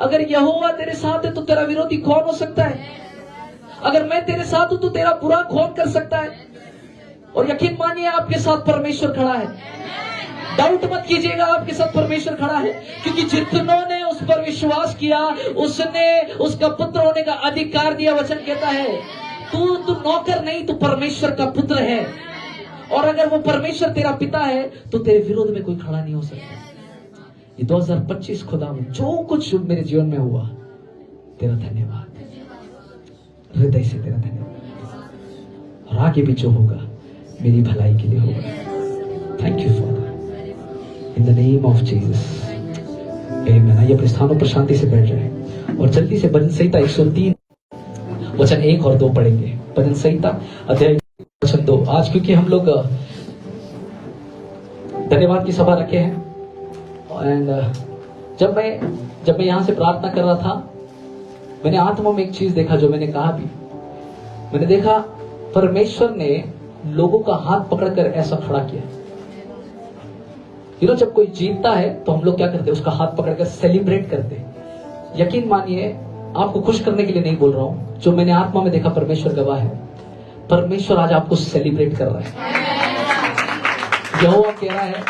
अगर यहोवा तेरे साथ है तो तेरा विरोधी कौन हो सकता है? अगर मैं तेरे साथ हूं तो तेरा बुरा कौन कर सकता है? और यकीन मानिए आपके साथ परमेश्वर खड़ा है। डाउट मत कीजिएगा, आपके साथ परमेश्वर खड़ा है, क्योंकि जितनों ने उस पर विश्वास किया उसने उसका पुत्र होने का अधिकार दिया। वचन कहता है तू नौकर नहीं, तू परमेश्वर का पुत्र है। और अगर वो परमेश्वर तेरा पिता है तो तेरे विरोध में कोई खड़ा नहीं हो सकता। ये 2025 खुदा में जो कुछ मेरे जीवन में हुआ, तेरा धन्यवाद, हृदय से तेरा धन्यवाद। और आगे भी जो होगा मेरी भलाई के लिए होगा। Thank you father, in the name of Jesus, आमीन। आइए अपने स्थानों पर शांति से बैठ जाएं और जल्दी से भजन संहिता 103 वचन 1 और 2 पढ़ेंगे। भजन संहिता अध्याय वचन 2। आज क्योंकि हम लोग धन्यवाद की सभा रखे हैं, एंड जब मैं यहां से प्रार्थना कर रहा था, मैंने आत्मा में एक चीज देखा जो मैंने कहा भी। मैंने देखा परमेश्वर ने लोगों का हाथ पकड़कर ऐसा खड़ा किया। जब कोई जीतता है तो हम लोग क्या करते हैं? उसका हाथ पकड़कर सेलिब्रेट करते हैं। यकीन मानिए, आपको खुश करने के लिए नहीं बोल रहा हूं, जो मैंने आत्मा में देखा परमेश्वर गवाह है, परमेश्वर आज आपको सेलिब्रेट कर रहा है। यहोवा कह रहा है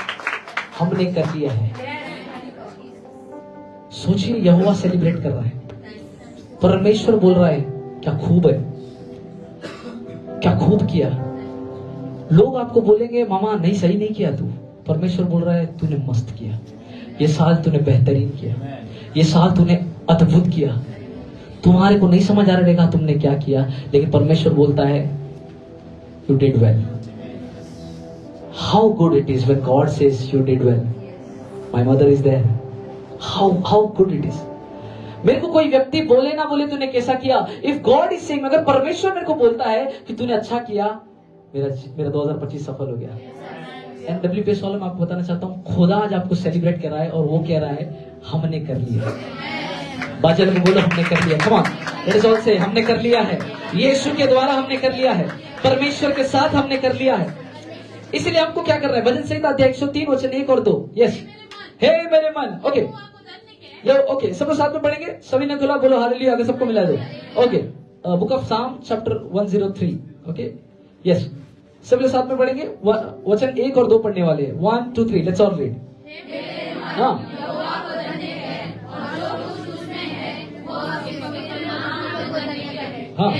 हमने कर लिया है। सोचिए, यहोवा सेलिब्रेट कर रहा है। परमेश्वर बोल रहा है क्या खूब है, क्या खूब किया। लोग आपको बोलेंगे मामा नहीं, सही नहीं किया तू। परमेश्वर बोल रहा है तूने मस्त किया, ये साल तूने बेहतरीन किया, ये साल तूने अद्भुत किया। तुम्हारे को नहीं समझ आ रहेगा तुमने क्या किया, लेकिन परमेश्वर बोलता है you did well. How good it is when God says you did well. My mother is there. How good it is. मेरे को कोई व्यक्ति बोले ना बोले तूने कैसा किया, इफ गॉड इज सेइंग, अगर परमेश्वर मेरे को बोलता है कि तूने अच्छा किया, मेरा 2025 सफल हो गया। NWPS वालों में आपको बताना चाहता हूं, खुदा आज आपको सेलिब्रेट कर रहा है और वो कह रहा है हमने कर लिया। बाजल में बोलो हमने कर लिया। कम ऑन, लेट्स ऑल से हमने कर लिया है। यीशु के द्वारा हमने कर लिया है, परमेश्वर के साथ हमने कर लिया है। इसलिए हमको क्या कर रहा है? भजन संहिता अध्याय 103 वचन 1 और 2। यस, हे मेरे मन। ओके, ओके, सब लोग साथ में पढ़ेंगे। सभी ने खुला बोलो हालेलुया, अगर सबको मिला दो। ओके, बुक ऑफ साम चैप्टर 103। ओके, यस, सब लोग साथ में पढ़ेंगे। वचन 1 और 2 पढ़ने वाले हैं। 1 2 3, लेट्स ऑल रीड। हाँ, हाँ,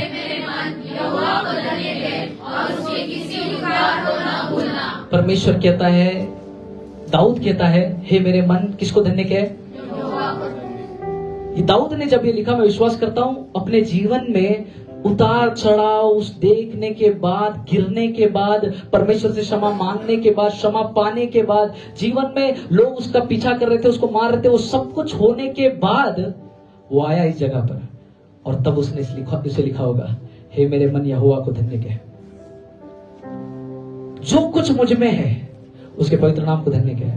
परमेश्वर कहता है, दाऊद कहता है हे मेरे मन, किसको धन्य के? ये दाऊद ने जब ये लिखा, मैं विश्वास करता हूं अपने जीवन में उतार चढ़ाव उस देखने के बाद, गिरने के बाद, परमेश्वर से क्षमा मांगने के बाद, क्षमा पाने के बाद, जीवन में लोग उसका पीछा कर रहे थे, उसको मार रहे थे, वो सब कुछ होने के बाद वो आया इस जगह पर, और तब उसने इसे लिखा होगा हे मेरे मन यहोवा को धन्य कह। जो कुछ मुझ में है उसके पवित्र नाम को धन्य कह।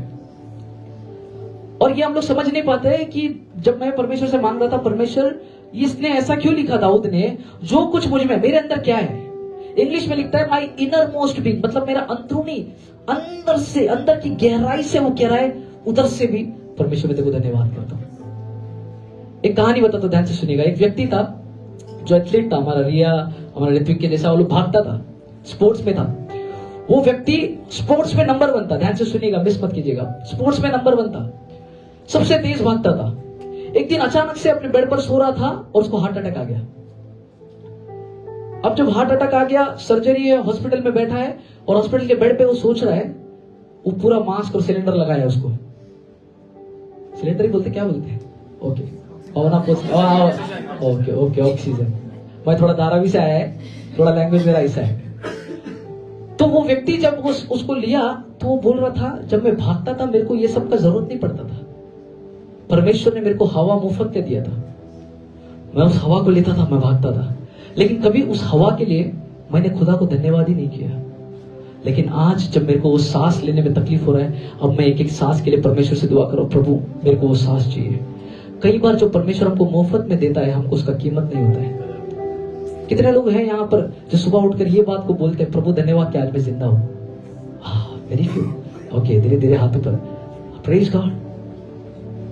और ये हम लोग समझ नहीं पाते हैं कि जब मैं परमेश्वर से मांग रहा था, परमेश्वर इसने ऐसा क्यों लिखा दाऊद ने, जो कुछ मुझ में, मेरे अंदर क्या है। इंग्लिश में लिखता है माई इनर मोस्ट बीइंग, मतलब मेरा अंदरूनी, अंदर से, अंदर की गहराई से वो कह रहा है, उधर से भी परमेश्वर में तेरे को धन्यवाद करता हूं। एक कहानी बताता हूं, ध्यान से सुनिएगा। एक व्यक्ति था जो एथलीट था, हमारा रिया, हमारा ऋत्विक के जैसा, वो लोग भागता था, स्पोर्ट्स में था। वो व्यक्ति स्पोर्ट्स में नंबर 1 था। ध्यान से सुनिएगा, मिस मत कीजिएगा। स्पोर्ट्स में नंबर 1 था, सबसे तेज भागता था। एक दिन अचानक से अपने बेड पर सो रहा था और उसको हार्ट अटैक आ गया। अब जब हार्ट अटैक आ गया, सर्जरी है, हॉस्पिटल में बैठा है, और हॉस्पिटल के बेड पे वो सोच रहा है, वो पूरा मास्क और सिलेंडर लगाया है उसको। सिलेंडर ही बोलते, क्या बोलते हैं? Okay, okay okay, oxygen. मैं थोड़ा धारावी से आया है, थोड़ा लैंग्वेज मेरा ऐसा है। तो वो व्यक्ति जब उसको लिया तो वो बोल रहा था, जब मैं भागता था मेरे को ये सब का जरूरत नहीं पड़ता था, परमेश्वर ने मेरे को हवा मुफ्त के दिया था, मैं उस हवा को लेता था, मैं भागता था, लेकिन कभी उस हवा के लिए मैंने खुदा को धन्यवाद ही नहीं किया। लेकिन आज जब मेरे को वो सांस लेने में तकलीफ हो रहा है, अब मैं एक एक सांस के लिए परमेश्वर से दुआ करो, प्रभु मेरे को वो सांस चाहिए। कई बार जो परमेश्वर हमको मुफ्त में देता है, हमको उसका कीमत नहीं होता है। कितने लोग हैं यहाँ पर जो सुबह उठकर ये बात को बोलते हैं, प्रभु धन्यवाद कि आज मैं जिंदा हूं। Very few. ओके, धीरे धीरे हाथों पर, प्रेज गॉड।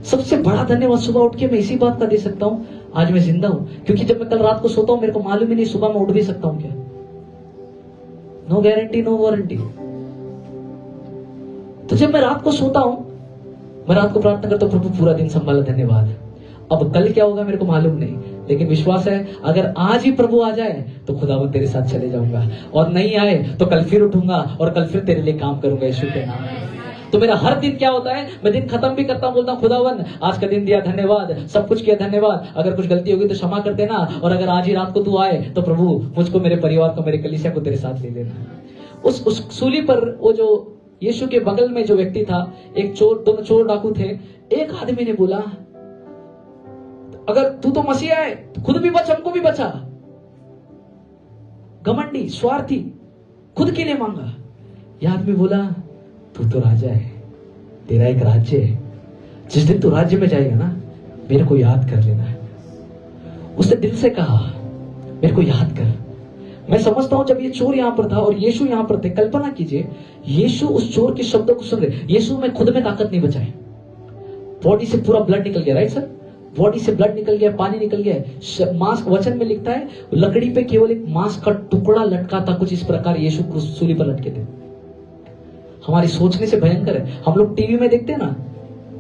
सबसे बड़ा धन्यवाद सुबह उठ के मैं इसी बात का दे सकता हूं, आज मैं जिंदा हूं। क्योंकि जब मैं कल रात को सोता हूं मेरे को मालूम ही नहीं सुबह मैं उठ भी सकता हूं क्या। No guarantee no warranty. तो जब मैं रात को सोता हूं, मैं रात को प्रार्थना करता हूं, प्रभु पूरा दिन संभाला, धन्यवाद। अब कल क्या होगा मेरे को मालूम नहीं, लेकिन विश्वास है अगर आज ही प्रभु आ जाए तो खुदावन तेरे साथ चले जाऊंगा, और नहीं आए तो कल फिर उठूंगा और कल फिर तेरे लिए काम करूंगा यीशु के नाम में। तो मेरा हर दिन क्या होता है, मैं दिन खत्म भी करता हूं, बोलता हूं खुदावन आज का दिन दिया धन्यवाद, सब कुछ किया धन्यवाद, अगर कुछ गलती होगी तो क्षमा कर देना, और अगर आज ही रात को तू आए तो प्रभु मुझको, मेरे परिवार को, मेरे कलीसिया को तेरे साथ ले लेना। उस सूली पर वो जो यीशु के बगल में जो व्यक्ति था, एक चोर, दोनों चोर डाकू थे। एक आदमी ने बोला अगर तू तो मसीहा है तो खुद भी बच, हमको भी बचा। घमंडी, स्वार्थी, खुद के लिए मांगा। यह आदमी बोला तू तो राजा है, तेरा एक राज्य है, जिस दिन तू राज्य में जाएगा ना मेरे को याद कर लेना। उसने दिल से कहा मेरे को याद कर। मैं समझता हूं जब ये चोर यहां पर था और यीशु यहां पर थे, कल्पना कीजिए यीशु उस चोर के शब्दों को सुन रहे। यीशु में खुद में ताकत नहीं बचाए, बॉडी से पूरा ब्लड निकल गया, राइट सर, बॉडी से ब्लड निकल गया, पानी निकल गया। मांस, वचन में लिखता है लकड़ी पे केवल एक मांस का टुकड़ा लटका था, कुछ इस प्रकार यीशु सूली पर लटके थे। हमारी सोचने से भयंकर है। हम लोग टीवी में देखते हैं ना,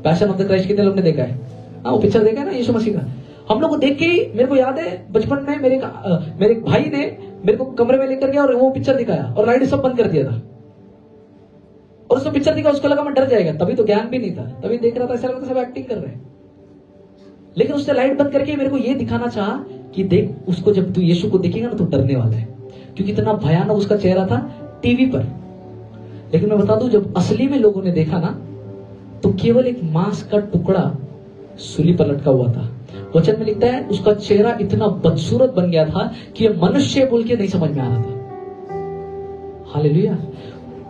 पैशन ऑफ द क्राइस्ट, कितने लोग ने देखा है? हाँ, वो पिक्चर देखा है ना यीशु मसीह का। हम लोग को देख के ही मेरे को याद है बचपन में मेरे भाई ने मेरे को कमरे में लेकर गया और वो पिक्चर दिखाया और लाइट सब बंद कर दिया था, और उसको पिक्चर दिखा, उसको लगा मैं डर जाएगा। तभी तो ज्ञान भी नहीं था, तभी देख रहा था ऐसा लगता सब एक्टिंग कर रहे हैं। लेकिन उसने लाइट बंद करके मेरे को ये दिखाना चाहा कि देख, उसको जब तू यीशु को देखेगा ना तो डरने वाला है, क्योंकि इतना भयानक उसका चेहरा था टीवी पर। लेकिन मैं बता दूं जब असली में लोगों ने देखा ना तो केवल एक मांस का टुकड़ा सूली पर लटका हुआ था। वचन में लिखता है उसका चेहरा इतना बदसूरत बन गया था कि ये मनुष्य बोल के नहीं समझ में आ रहा था। हालेलुया।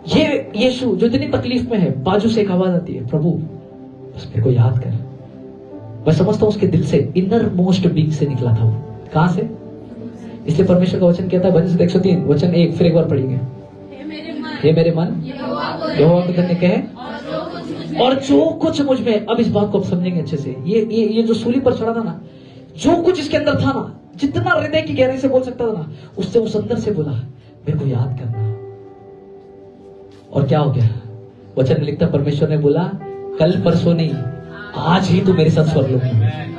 ये यीशु जो इतनी तकलीफ में है, बाजू से एक आवाज आती है, प्रभु बस मेरे को याद कर। मैं समझता हूं उसके दिल से, इनर मोस्ट बीइंग से निकला था वो। कहां से? इसलिए परमेश्वर का वचन कहता है भजन 103 वचन 1, फिर एक बार पढ़ेंगे, हे मेरे मन यहोवा को धन्य कहे और जो कुछ मुझ में। अब इस बात को आप समझेंगे अच्छे से। ये जो सूली पर चढ़ा था ना, जो कुछ इसके अंदर था ना, जितना हृदय की गहराई से बोल सकता था ना, उससे उस अंदर से बोला मेरे को याद करना। और क्या हो गया? वचन में लिखता परमेश्वर ने बोला कल परसों नहीं, आज ही तू मेरे साथ स्वर्गलोक में।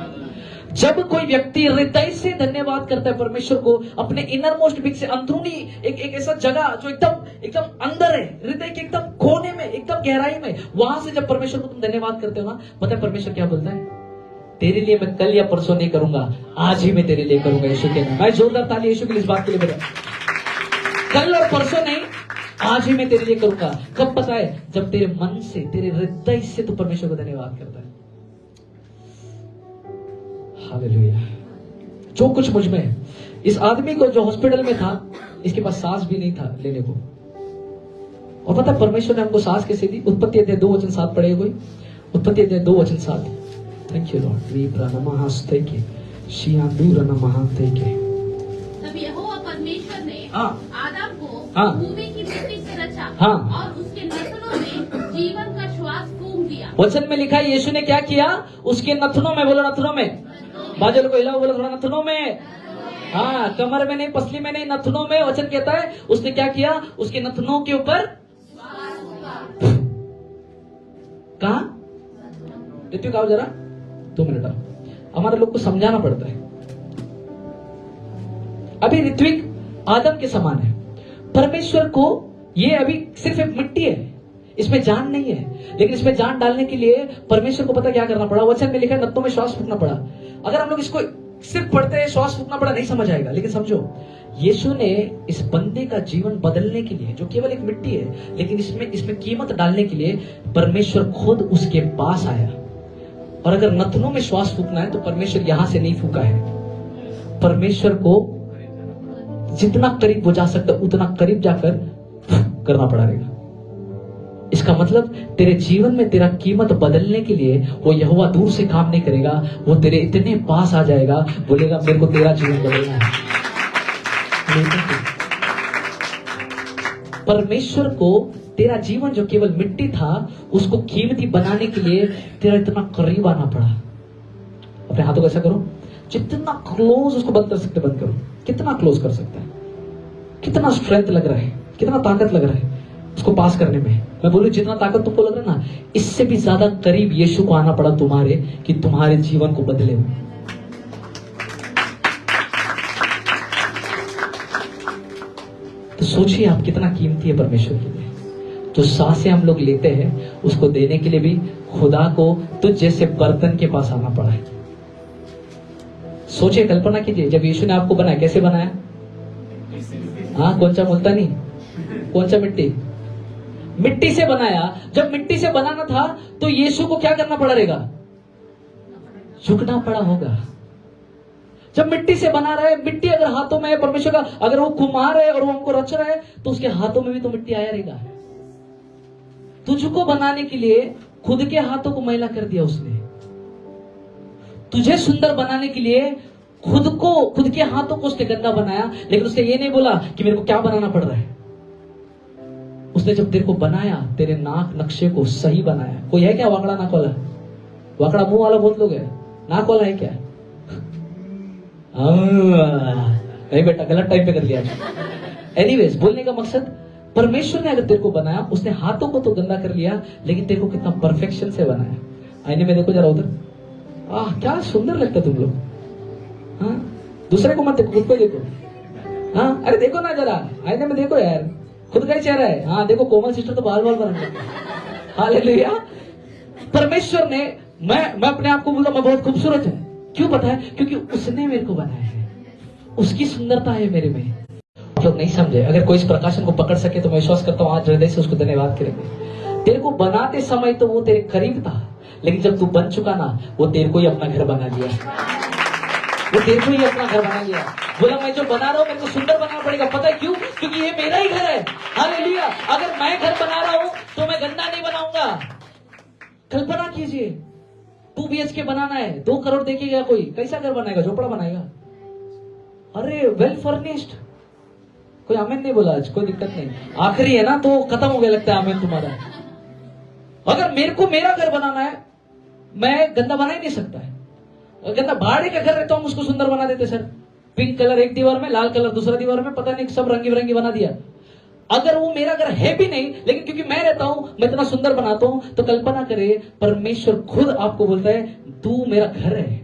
जब कोई व्यक्ति हृदय से धन्यवाद करता है परमेश्वर को, अपने इनर मोस्ट बीइंग से, अंदरूनी एक ऐसा जगह जो एकदम अंदर है, हृदय के एकदम कोने में, एकदम गहराई में, वहां से जब परमेश्वर को तुम धन्यवाद करते हो ना, पता है परमेश्वर क्या बोलता है? तेरे लिए मैं कल या परसों नहीं करूंगा, आज ही मैं तेरे लिए करूंगा यीशु के नाम। मैं जोरदार ताली यीशु के लिए इस बात के लिए बजा। कल और परसों नहीं, आज ही मैं तेरे लिए करूंगा। कब पता है? जब तेरे मन से, तेरे हृदय से तू परमेश्वर को धन्यवाद करता है। हालेलुया। जो कुछ मुझ में है। इस आदमी को जो हॉस्पिटल में था, इसके पास सांस भी नहीं था लेने को, और पता परमेश्वर ने हमको सांस कैसे दी? उत्पत्ति अध्याय 2 वचन 7 पढ़े कोई? उत्पत्ति अध्याय 2 वचन 7। Thank you Lord. तब यहोवा परमेश्वर ने आदम को हाँ। भूमि की मिट्टी से रचा हाँ। और उसके नथनों में जीवन का श्वास फूंक दिया। वचन में लिखा है यीशु ने क्या किया? उसके नथनों में, बोलो नथनों में, बाजू को हिलाओ, बोलो थोड़ा नथनों में। हाँ, कमर में नहीं, पसली में नहीं, नथनों में। वचन कहता है उसने क्या किया? उसके नथनों के ऊपर कहा? ऋत्विक आओ जरा 2 मिनट आओ, हमारे लोग को समझाना पड़ता है। अभी ऋत्विक आदम के समान है। परमेश्वर को ये अभी सिर्फ एक मिट्टी है, इसमें जान नहीं है, लेकिन इसमें जान डालने के लिए परमेश्वर को पता क्या करना पड़ा? वचन में लिखा है नथनों में श्वास फूकना पड़ा। अगर हम लोग इसको सिर्फ पढ़ते हैं श्वास फूकना पड़ा नहीं समझ आएगा, लेकिन समझो यीशु ने इस बंदे का जीवन बदलने के लिए, जो केवल एक मिट्टी है, लेकिन इसमें कीमत डालने के लिए परमेश्वर खुद उसके पास आया। और अगर नथनों में श्वास फूकना है तो परमेश्वर यहां से नहीं फूका है, परमेश्वर को जितना करीब वो जा सकता उतना करीब जाकर करना पड़ेगा। इसका मतलब तेरे जीवन में तेरा कीमत बदलने के लिए वो यहोवा दूर से काम नहीं करेगा, वो तेरे इतने पास आ जाएगा, बोलेगा मेरे को तेरा जीवन बदलना है। परमेश्वर को तेरा जीवन जो केवल मिट्टी था उसको कीमती बनाने के लिए तेरा इतना करीब आना पड़ा। अपने हाथों को ऐसा करो, जितना क्लोज उसको बंद कर सकते बंद करो। कितना क्लोज कर सकता है, कितना स्ट्रेंथ लग रहा है, कितना ताकत लग रहा है उसको पास करने में। मैं बोलूं जितना ताकत तुमको लग रहा है ना, इससे भी ज्यादा करीब यीशु को आना पड़ा तुम्हारे, कि तुम्हारे जीवन को बदले हो। तो सोचिए आप कितना कीमती है परमेश्वर के लिए। जो सांसें हम लोग लेते हैं उसको देने के लिए भी खुदा को तुझ जैसे बर्तन के पास आना पड़ा है। सोचिए, कल्पना कीजिए, जब यीशु ने आपको बनाया, कैसे बनाया? हाँ, कौन सा मुल्तानी, कौन सा मिट्टी, मिट्टी से बनाया। जब मिट्टी से बनाना था तो यीशु को क्या करना पड़ा रहेगा? झुकना पड़ा होगा। जब मिट्टी से बना रहा है, मिट्टी अगर हाथों में है परमेश्वर का, अगर वो कुम्हार है और वो हमको रच रहा है, तो उसके हाथों में भी तो मिट्टी आया रहेगा। तुझको बनाने के लिए खुद के हाथों को मैला कर दिया उसने। तुझे सुंदर बनाने के लिए खुद के हाथों को उसने गंदा बनाया, लेकिन उसने ये नहीं बोला कि मेरे को क्या बनाना पड़ रहा है। उसने जब तेरे को बनाया, तेरे नाक नक्शे को सही बनाया। कोई है क्या वाकड़ा नाक वाला? वाकड़ा मुंह वाला बहुत लोग है, नाक वाला है क्या? नहीं बेटा, गलत टाइम पे कर लिया। एनीवेज, बोलने का मकसद, परमेश्वर ने अगर तेरे को बनाया, उसने हाथों को तो गंदा कर लिया, लेकिन तेरे को कितना परफेक्शन से बनाया। आईने में देखो जरा उधर, क्या सुंदर लगता तुम लोग। हाँ, दूसरे को मत देखो, खुद को देखो। हाँ, अरे देखो ना जरा, आईने में देखो यार, खुद का ही चेहरा है। हाँ देखो, कोमल सिस्टर तो बाल बाल बना। हालेलुया। परमेश्वर ने, मैं अपने आप को बोलता मैं बहुत खूबसूरत हूँ। क्यों पता है? क्योंकि उसने मेरे को बनाया है, उसकी सुंदरता है मेरे में। आप लोग नहीं समझे। अगर कोई इस प्रकाशन को पकड़ सके तो मैं विश्वास करता हूँ आज हृदय से उसको धन्यवाद करेंगे। तेरे को बनाते समय तो वो तेरे करीब था, लेकिन जब तू बन चुका ना, वो तेरे को ही अपना घर बना लिया। वो तेरे को ही अपना घर बना लिया। बोला मैं जो बना रहा हूँ मेरे को सुंदर बनाना पड़ेगा। पता है क्यों? क्योंकि ये मेरा ही घर है। हालेलुया। अगर मैं घर बना रहा हूँ तो मैं गंदा नहीं बनाऊंगा। कल्पना कीजिए, 2 BHK बनाना है, 2 करोड़ देखिएगा, कोई कैसा घर बनाएगा? झोपड़ा बनाएगा। अरे वेल फर्निश्ड। कोई आमीन नहीं बोला आज, कोई दिक्कत नहीं, आखिरी है ना तो खत्म हो गया लगता है आमीन तुम्हारा। अगर मेरे को मेरा घर बनाना है, मैं गंदा बना ही नहीं सकता है। गंदा भाड़े का घर रहता हूँ, उसको सुंदर बना देते सर। पिंक कलर एक दीवार में, लाल कलर दूसरा दीवार में, पता नहीं सब रंगी बिरंगी बना दिया। अगर वो मेरा घर है भी नहीं, लेकिन क्योंकि मैं रहता हूं, मैं इतना सुंदर बनाता हूं, तो कल्पना करे परमेश्वर खुद आपको बोलता है तू मेरा घर है,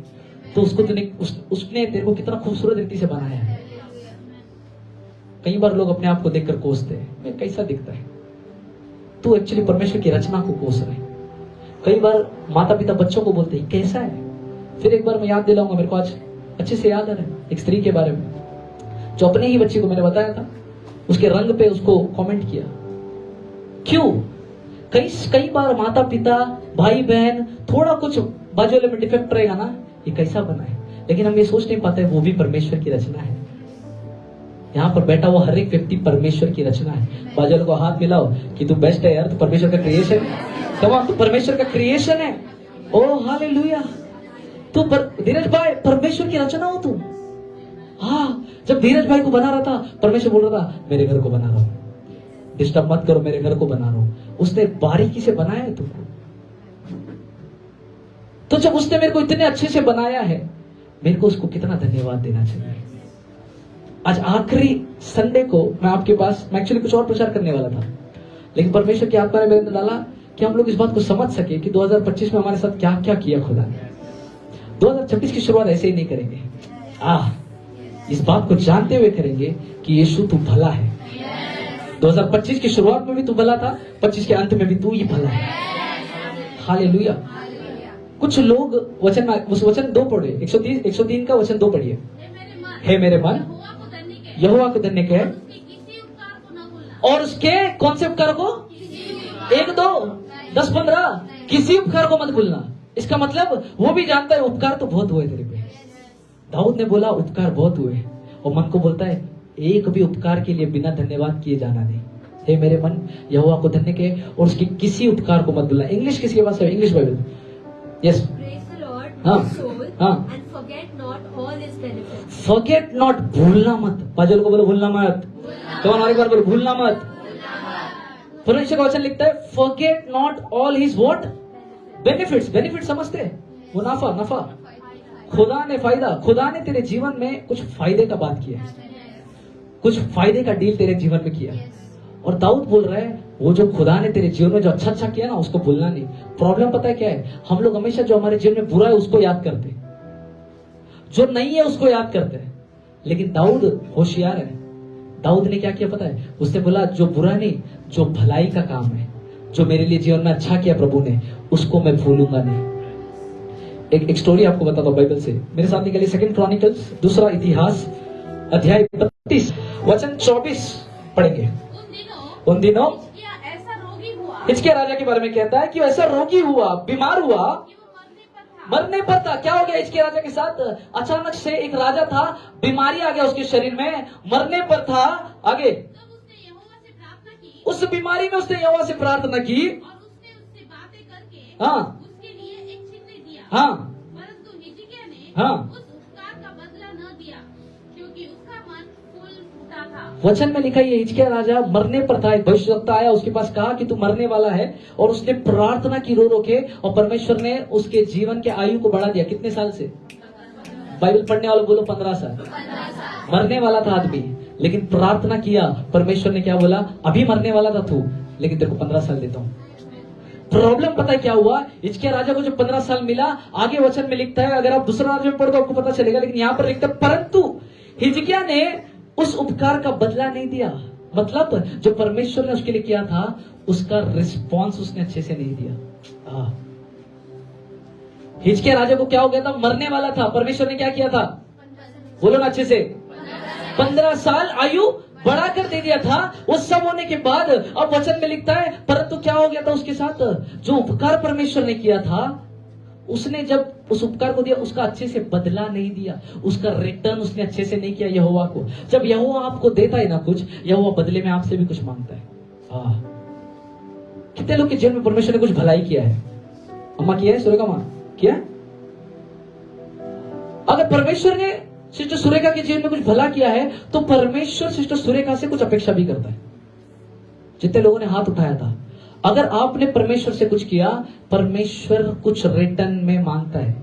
तो उसको उसने तेरे को कितना खूबसूरत रीति से बनाया है। कई बार लोग अपने आप को देखकर कोसते हैं, मैं कैसा दिखता है। तू एक्चुअली परमेश्वर की रचना को कोस रहे। कई बार माता पिता बच्चों को बोलते हैं कैसा है। फिर एक बार मैं याद दिलाऊंगा, मेरे को आज अच्छे से याद आ रहा है एक स्त्री के बारे में, जो अपने ही बच्चे को मैंने बताया था, उसके रंग पे उसको कमेंट किया। क्यों? कई बार माता पिता भाई बहन थोड़ा कुछ बाजू वाले में डिफेक्ट रहेगा ना, ये कैसा बना है, लेकिन हम ये सोच नहीं पाते वो भी परमेश्वर की रचना है। यहाँ पर बैठा हुआ हर एक व्यक्ति परमेश्वर की रचना है। बाजू वाले को हाथ मिलाओ कि तू बेस्ट है यार, तू परमेश्वर का क्रिएशन है। तमाम तू परमेश्वर का क्रिएशन है। Oh hallelujah. तू धीरज भाई परमेश्वर की रचना हो तू। हाँ, जब धीरज भाई को बना रहा था, परमेश्वर बोल रहा था मेरे घर को बना रहा हूं, डिस्टर्ब मत करो, मेरे घर को बना रहा हूं। उसने बारीकी से बनाया है तुमको। तो जब उसने मेरे को इतने अच्छे से बनाया है, मेरे को उसको कितना धन्यवाद देना चाहिए। आज आखिरी संडे को मैं आपके पास, मैं एक्चुअली कुछ और प्रचार करने वाला था, लेकिन परमेश्वर की आत्मा ने मेरे अंदर डाला कि हम लोग इस बात को समझ सके कि 2025 में हमारे साथ क्या क्या किया खुदा ने। 2026 की शुरुआत ऐसे ही नहीं करेंगे। इस बात को जानते हुए करेंगे कि यीशु तू भला है। 2025 की शुरुआत में भी तू भला था, 25 के अंत में भी तू ही भला है। हालेलुया। कुछ लोग वचन, उस वचन 2 पढ़े, 103 का वचन 2 पढ़िए। हे मेरे मन यहोवा को धन्य कह और उसके कौन से उपकार को? 1, 2, 10, 15 किसी उपकार को मत भूलना। इसका मतलब वो भी जानता है उपकार तो बहुत हुए तेरे पे। दाऊद ने बोला उपकार बहुत हुए, और मन को बोलता है एक भी उपकार के लिए बिना धन्यवाद किए जाना नहीं। हे मेरे मन यहोवा को धन्य कह और उसके किसी उपकार को मत भूलना। इंग्लिश किसके पास है? English Bible. Yes. Forget not, भूलना मत। बाजल को बोलो भूलना मत। कौन और एक बार बोलो भूलना मत। परमेश्वर का वचन लिखता है forget not all his what benefits. Benefit समझते हैं, मुनाफा, नफा, खुदा ने तेरे जीवन में कुछ फायदे का बात किया है, कुछ फायदे का डील तेरे जीवन में किया। और दाऊद बोल रहा है वो जो खुदा ने तेरे जीवन में जो अच्छा अच्छा किया ना उसको भूलना नहीं। प्रॉब्लम पता है क्या है, हम लोग हमेशा जो हमारे जीवन में बुरा है उसको याद करते हैं, जो नहीं है उसको याद करते हैं। लेकिन दाऊद होशियार है। दाऊद ने क्या किया पता है, उसने बोला जो बुरा नहीं, जो भलाई का काम है, जो मेरे लिए जीवन में अच्छा किया प्रभु ने, उसको मैं भूलूंगा नहीं। एक स्टोरी आपको बताता हूं बाइबल से, मेरे साथ निकली 2 क्रॉनिकल्स दूसरा इतिहास अध्याय 32 वचन 24 पढ़ेंगे। उन दिनों हिजकिय्याह ऐसा रोगी हुआ हिजकिय्याह राजा के बारे में कहता है कि वो ऐसा रोगी हुआ, बीमार हुआ, कि वो मरने पर था। मरने पर था। क्या हो गया हिजकिय्याह राजा के साथ? अचानक से एक राजा था, बीमारी आ गया उसके शरीर में, मरने पर था। आगे तब उसने यहोवा से प्रार्थना की उस बीमारी में उसने यहोवा से प्रार्थना की। और उसने उससे बातें करके हाँ उसके लिए एक चिन्ह दिया। हाँ परंतु हिजकिय्याह ने हाँ। उस उपकार का बदला न दिया, क्योंकि उसका मन फूल फूटा था। वचन में लिखा है हिजकिय्याह राजा मरने पर था। एक भविष्यवक्ता आया उसके पास, कहा कि तू मरने वाला है, और उसने प्रार्थना की रो रो के, और परमेश्वर ने उसके जीवन के आयु को बढ़ा दिया। कितने साल से? बाइबल पढ़ने वाले बोलो 15 साल। मरने वाला था आदमी, लेकिन प्रार्थना किया, परमेश्वर ने क्या बोला, अभी मरने वाला था तू, लेकिन तेरे को 15 साल देता हूं। प्रॉब्लम पता है क्या हुआ, हिजकिय्याह राजा को जो 15 साल मिला, आगे वचन में लिखता है, अगर आप दूसरा राजा में पढ़ो तो आपको पता चलेगा, लेकिन यहां पर लिखता है परंतु हिजकिय्याह ने उस उपकार का बदला नहीं दिया। मतलब जो परमेश्वर ने उसके लिए किया था उसका रिस्पॉन्स उसने अच्छे से नहीं दिया। हिजकिय्याह राजा को क्या हो गया था, मरने वाला था, परमेश्वर ने क्या किया था, बोलो ना अच्छे से, 15 साल आयु बढ़ा कर दे दिया था। वो सब होने के बाद अब वचन में लिखता है परंतु क्या हो गया था उसके साथ, जो उपकार परमेश्वर ने किया था, उसने जब उस उपकार को दिया उसका अच्छे से बदला नहीं दिया, उसका रिटर्न उसने अच्छे से नहीं किया यहोवा को। जब यहोवा आपको देता है ना कुछ, यहोवा बदले में आपसे भी कुछ मांगता है। कितने लोग के जीवन में परमेश्वर ने कुछ भलाई किया है? अम्मा किया है, सुरेखा मां किया? अगर परमेश्वर ने सिस्टर सुरेखा के जीवन में कुछ भला किया है तो परमेश्वर सिस्टर सुरेखा से कुछ अपेक्षा भी करता है। जितने लोगों ने हाथ उठाया था, अगर आपने परमेश्वर से कुछ किया, परमेश्वर कुछ रिटर्न में मांगता है।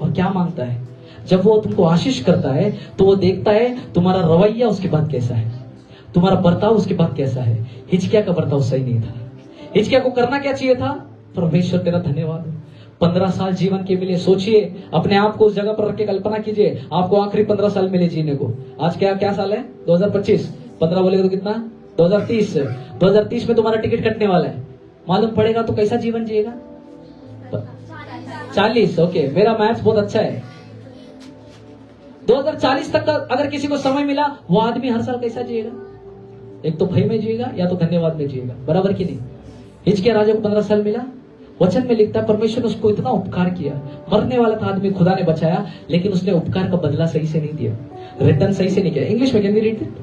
और क्या मांगता है? जब वो तुमको आशीष करता है तो वो देखता है तुम्हारा रवैया उसके बाद कैसा है, तुम्हारा बर्ताव उसके बाद कैसा है। हिजकिय्याह का बर्ताव सही नहीं था। हिजकिय्याह को करना क्या चाहिए था, परमेश्वर तेरा धन्यवाद हो, 15 साल जीवन के मिले। सोचिए, अपने आप को उस जगह पर रख के कल्पना कीजिए, आपको आखिरी 15 साल मिले जीने को। आज क्या साल है? 2025। 15 बोलेगा तो कितना? 2030। 2030 में तुम्हारा टिकट कटने वाला है, मालूम पड़ेगा तो कैसा जीवन जिएगा? 40। ओके, मेरा मैथ्स बहुत अच्छा है। 2040 तक का अगर किसी को समय मिला, वो आदमी हर साल कैसा जिएगा? एक तो भय में जिएगा या तो धन्यवाद में जिएगा, बराबर की नहीं? हिजकिय्याह राजा को 15 साल मिला। वचन में लिखता है परमेश्वर ने उसको इतना उपकार किया, मरने वाला था आदमी, खुदा ने बचाया, लेकिन उसने उपकार का बदला सही से नहीं दिया, रिटर्न सही से नहीं किया। इंग्लिश में can you read it?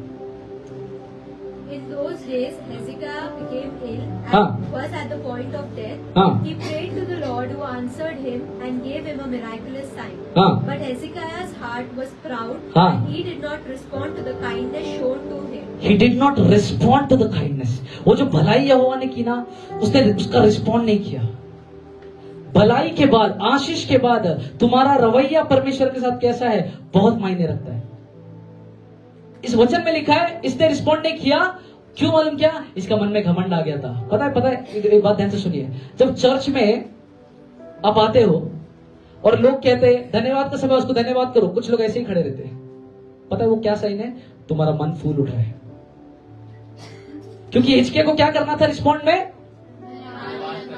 In those days, Hezekiah became ill and हाँ. was at the point of death. हाँ. He prayed to the Lord, who answered him and gave him a miraculous sign. हाँ. But Hezekiah's heart was proud, हाँ. and he did not respond to the kindness shown to him. He did not respond to the kindness. वो जो भलाई यहोवा ने की ना, उसने उसका रिस्पॉन्ड नहीं किया। भलाई के बाद, आशीष के बाद तुम्हारा रवैया परमेश्वर के साथ कैसा है, बहुत मायने रखता है। इस वचन में लिखा है इसने रिस्पॉन्ड नहीं किया। क्यों मालूम क्या? इसका मन में घमंड आ गया था। पता है, एक बात ध्यान से सुनिए। जब चर्च में आप आते हो और लोग कहते हैं धन्यवाद का समय, उसको धन्यवाद करो, कुछ लोग ऐसे ही खड़े रहते हैं। पता है वो क्या साइन है? तुम्हारा मन फूल उठ रहा है। क्योंकि हिजकिय्याह को क्या करना था रिस्पॉन्ड में,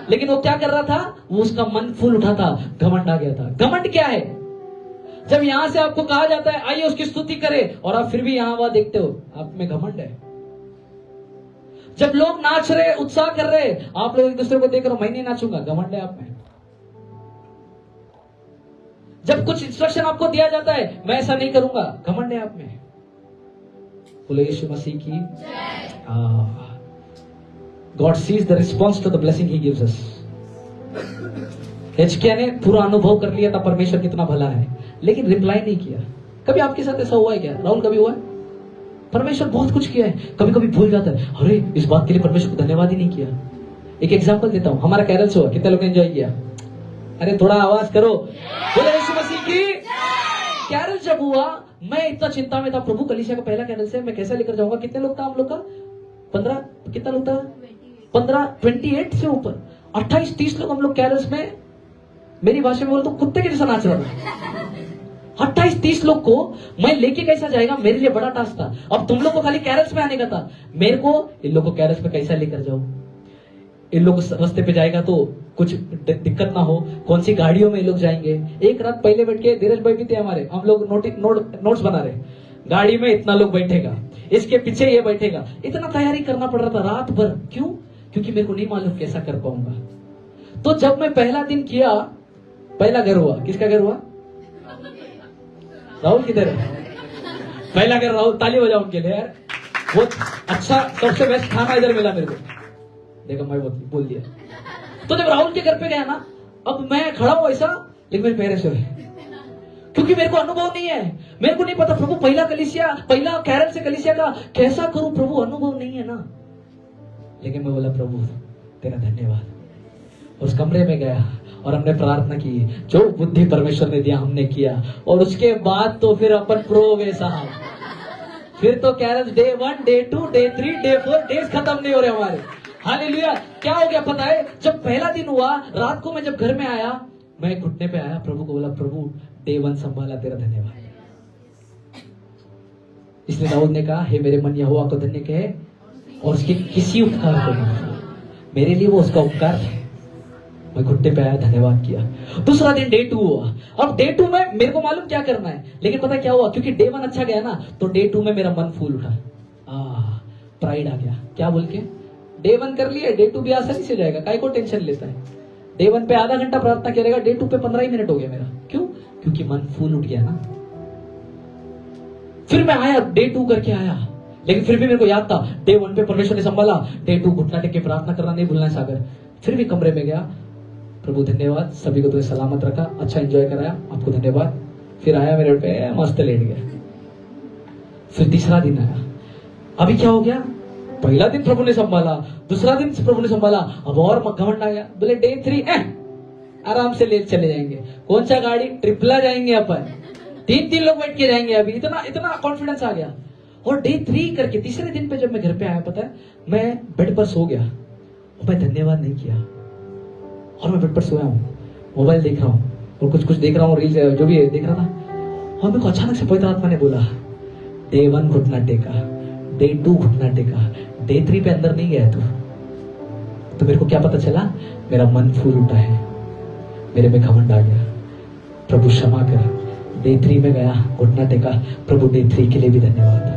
लेकिन वो क्या कर रहा था, वो उसका मन फूल उठा था, घमंड आ गया था। घमंड क्या है? जब यहां से आपको कहा जाता है आइए उसकी स्तुति करें, और आप फिर भी यहां वहां देखते हो, आप में घमंड है। जब लोग नाच रहे, उत्साह कर रहे, आप लोग एक दूसरे को देख रहे हो, मैं नहीं नाचूंगा, घमंड है आप में। जब कुछ इंस्ट्रक्शन आपको दिया जाता है, मैं ऐसा नहीं करूंगा, घमंड है आप में। बोलो यीशु मसीह की God sees the response to the blessing he gives us. हिजकिय्याह ने पूरा अनुभव कर लिया था परमेश्वर कितना भला है, लेकिन रिप्लाई नहीं किया। कभी आपके साथ ऐसा हुआ है क्या? राहुल, कभी हुआ है? परमेश्वर बहुत कुछ किया है, कभी कभी भूल जाता है, अरे इस बात के लिए परमेश्वर को धन्यवाद ही नहीं किया। एक एग्जांपल देता हूं, हमारा कैरल्स हुआ, कितने लोग ने एंजॉय किया? अरे थोड़ा आवाज करो, बोले यीशु मसीह की। कैरल जब हुआ, मैं इतना चिंता में था, प्रभु कलीसिया का पहला कैरल से मैं कैसे लेकर जाऊंगा। कितने लोग था हम लोग का? 15, कितना लोग था? 15, 28 से ऊपर 28-30 लोग हम लोग कैरल्स में, मेरी भाषा में बोले तो कुत्ते के जैसा नाच रहा था। 28-30 लोग को मैं लेके कैसा जाएगा, मेरे लिए बड़ा टास्क था। अब तुम लोग को खाली कैरल्स में आने का था, मेरे को इन लोग को कैरल्स में कैसा लेकर जाऊं। इन लोग रास्ते पे जाएगा तो कुछ दिक्कत ना हो, कौन सी गाड़ियों में ये लोग जाएंगे। एक रात पहले बैठ के, धीरज भाई भी थे हमारे, हम लोग नोट्स बना रहे, गाड़ी में इतना लोग बैठेगा, इसके पीछे ये बैठेगा, इतना तैयारी करना पड़ रहा था रात भर। क्यों? क्योंकि मेरे को नहीं मालूम कैसा कर पाऊंगा। तो जब मैं पहला दिन किया, पहला घर हुआ, किसका घर हुआ? राहुल किधर है? पहला घर राहुल, ताली बजाओ उनके लिए यार। वो अच्छा सबसे बेस्ट खाना इधर मिला मेरे को, देखो मैं बोल दिया। तो जब राहुल के घर पे गया ना, अब मैं खड़ा हूं ऐसा, लेकिन मेरे पैर ऐसे हुए, क्योंकि मेरे को अनुभव नहीं है, मेरे को नहीं पता प्रभु पहला कैरल से कलीसिया का कैसा करूं प्रभु, अनुभव नहीं है ना। लेकिन मैं बोला प्रभु तेरा धन्यवाद। उस कमरे में गया और हमने प्रार्थना की, जो बुद्धि परमेश्वर ने दिया हमने किया, और उसके बाद तो फिर अपन प्रो हो गए साहब। फिर तो carol day 1, day 2, day 3, day 4 days खत्म नहीं हो रहे हमारे। हालेलुया। क्या हो गया पता है? जब पहला दिन हुआ, रात को मैं जब घर में आया, मैं घुटने पे आया, प्रभु को बोला प्रभु डे 1 संभाला, तेरा धन्यवाद। इसलिए दाऊद ने कहा, हे मेरे मन यहोवा को धन्य कहे और उसके किसी उपकार को नहीं। मेरे लिए वो उसका उपकार है। मैं घुटने पे आया, धन्यवाद किया। दूसरा दिन डे 2 हुआ। अब डे 2 में मेरे को मालूम क्या करना है, लेकिन पता क्या हुआ, क्योंकि डे 1 अच्छा गया ना, तो डे 2 में मेरा मन फूल उठा, प्राइड आ गया। क्या बोल के? डे 1 कर लिया, डे 2 भी आसानी से जाएगा, काय को टेंशन लेता है। डे 1 पे आधा घंटा प्रार्थना करेगा, डे 2 पे 15 ही मिनट हो गया मेरा। क्यों? क्योंकि मन फूल उठ गया ना। फिर मैं आया, डे 2 करके आया, लेकिन फिर भी मेरे को याद था डे 1 पे परमेश्वर ने संभाला, डे 2 घुटना टेक के प्रार्थना करना नहीं भूलना है सागर। फिर भी कमरे में गया, प्रभु धन्यवाद, सभी को तो सलामत रखा, अच्छा एंजॉय कराया, आपको धन्यवाद। फिर आया मेरे पे, मस्त लेट गया। फिर तीसरा दिन आया, अभी क्या हो गया, पहला दिन प्रभु ने संभाला, दूसरा दिन प्रभु ने संभाला, अब और घमंड आ गया। बोले डे 3 आराम से ले चले जाएंगे, कौन सा गाड़ी, ट्रिपला जाएंगे अपन, 3 लोग बैठ के जाएंगे। अभी इतना कॉन्फिडेंस आ गया। और डे 3 करके तीसरे दिन पे जब मैं घर पे आया, पता है मैं बेड पर सो गया, मैं धन्यवाद नहीं किया, और मैं बेड पर सोया हूँ, मोबाइल देख रहा हूँ और कुछ देख रहा हूँ, रील्स जो भी देख रहा था, और मेरे को अचानक से पवित्र आत्मा ने बोला, डे 1 घुटना टेका, डे 2 घुटना टेका, डे 3 पे अंदर नहीं गया तू। तो मेरे को क्या पता चला, मेरा मन फूल उठा है, मेरे में घमंड आ गया, प्रभु क्षमा कर। डे 3 में गया, घुटना टेका, प्रभु डे 3 के लिए भी धन्यवाद।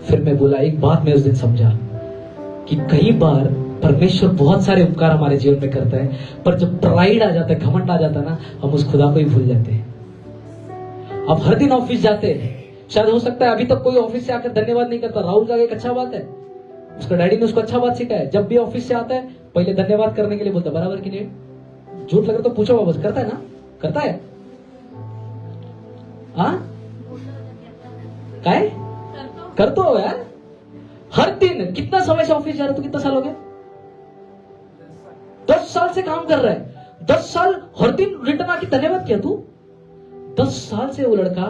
फिर मैं बोला, एक बात मैं उस दिन समझा कि कई बार परमेश्वर बहुत सारे उपकार हमारे जीवन में करता है, पर जब प्राइड आ जाता है, घमंड आ जाता है ना, हम उस खुदा को ही भूल जाते हैं। अब हर दिन ऑफिस जाते हैं, शायद हो सकता है अभी तक कोई ऑफिस से आकर धन्यवाद नहीं करता। राहुल का एक अच्छा बात है, उसका डैडी ने उसको अच्छा बात सिखाया, जब भी ऑफिस से आता है पहले धन्यवाद करने के लिए बोलता, बराबर कि नहीं? झूठ लग रहा तो पूछो वापस, करता है ना? करता है? काय करते हो यार? हर दिन कितना समय से ऑफिस जा रहे हो? कितना साल हो गया? 10 साल से काम कर रहा है, 10 साल हर दिन रिटर्न आके धन्यवाद किया तू। 10 साल से वो लड़का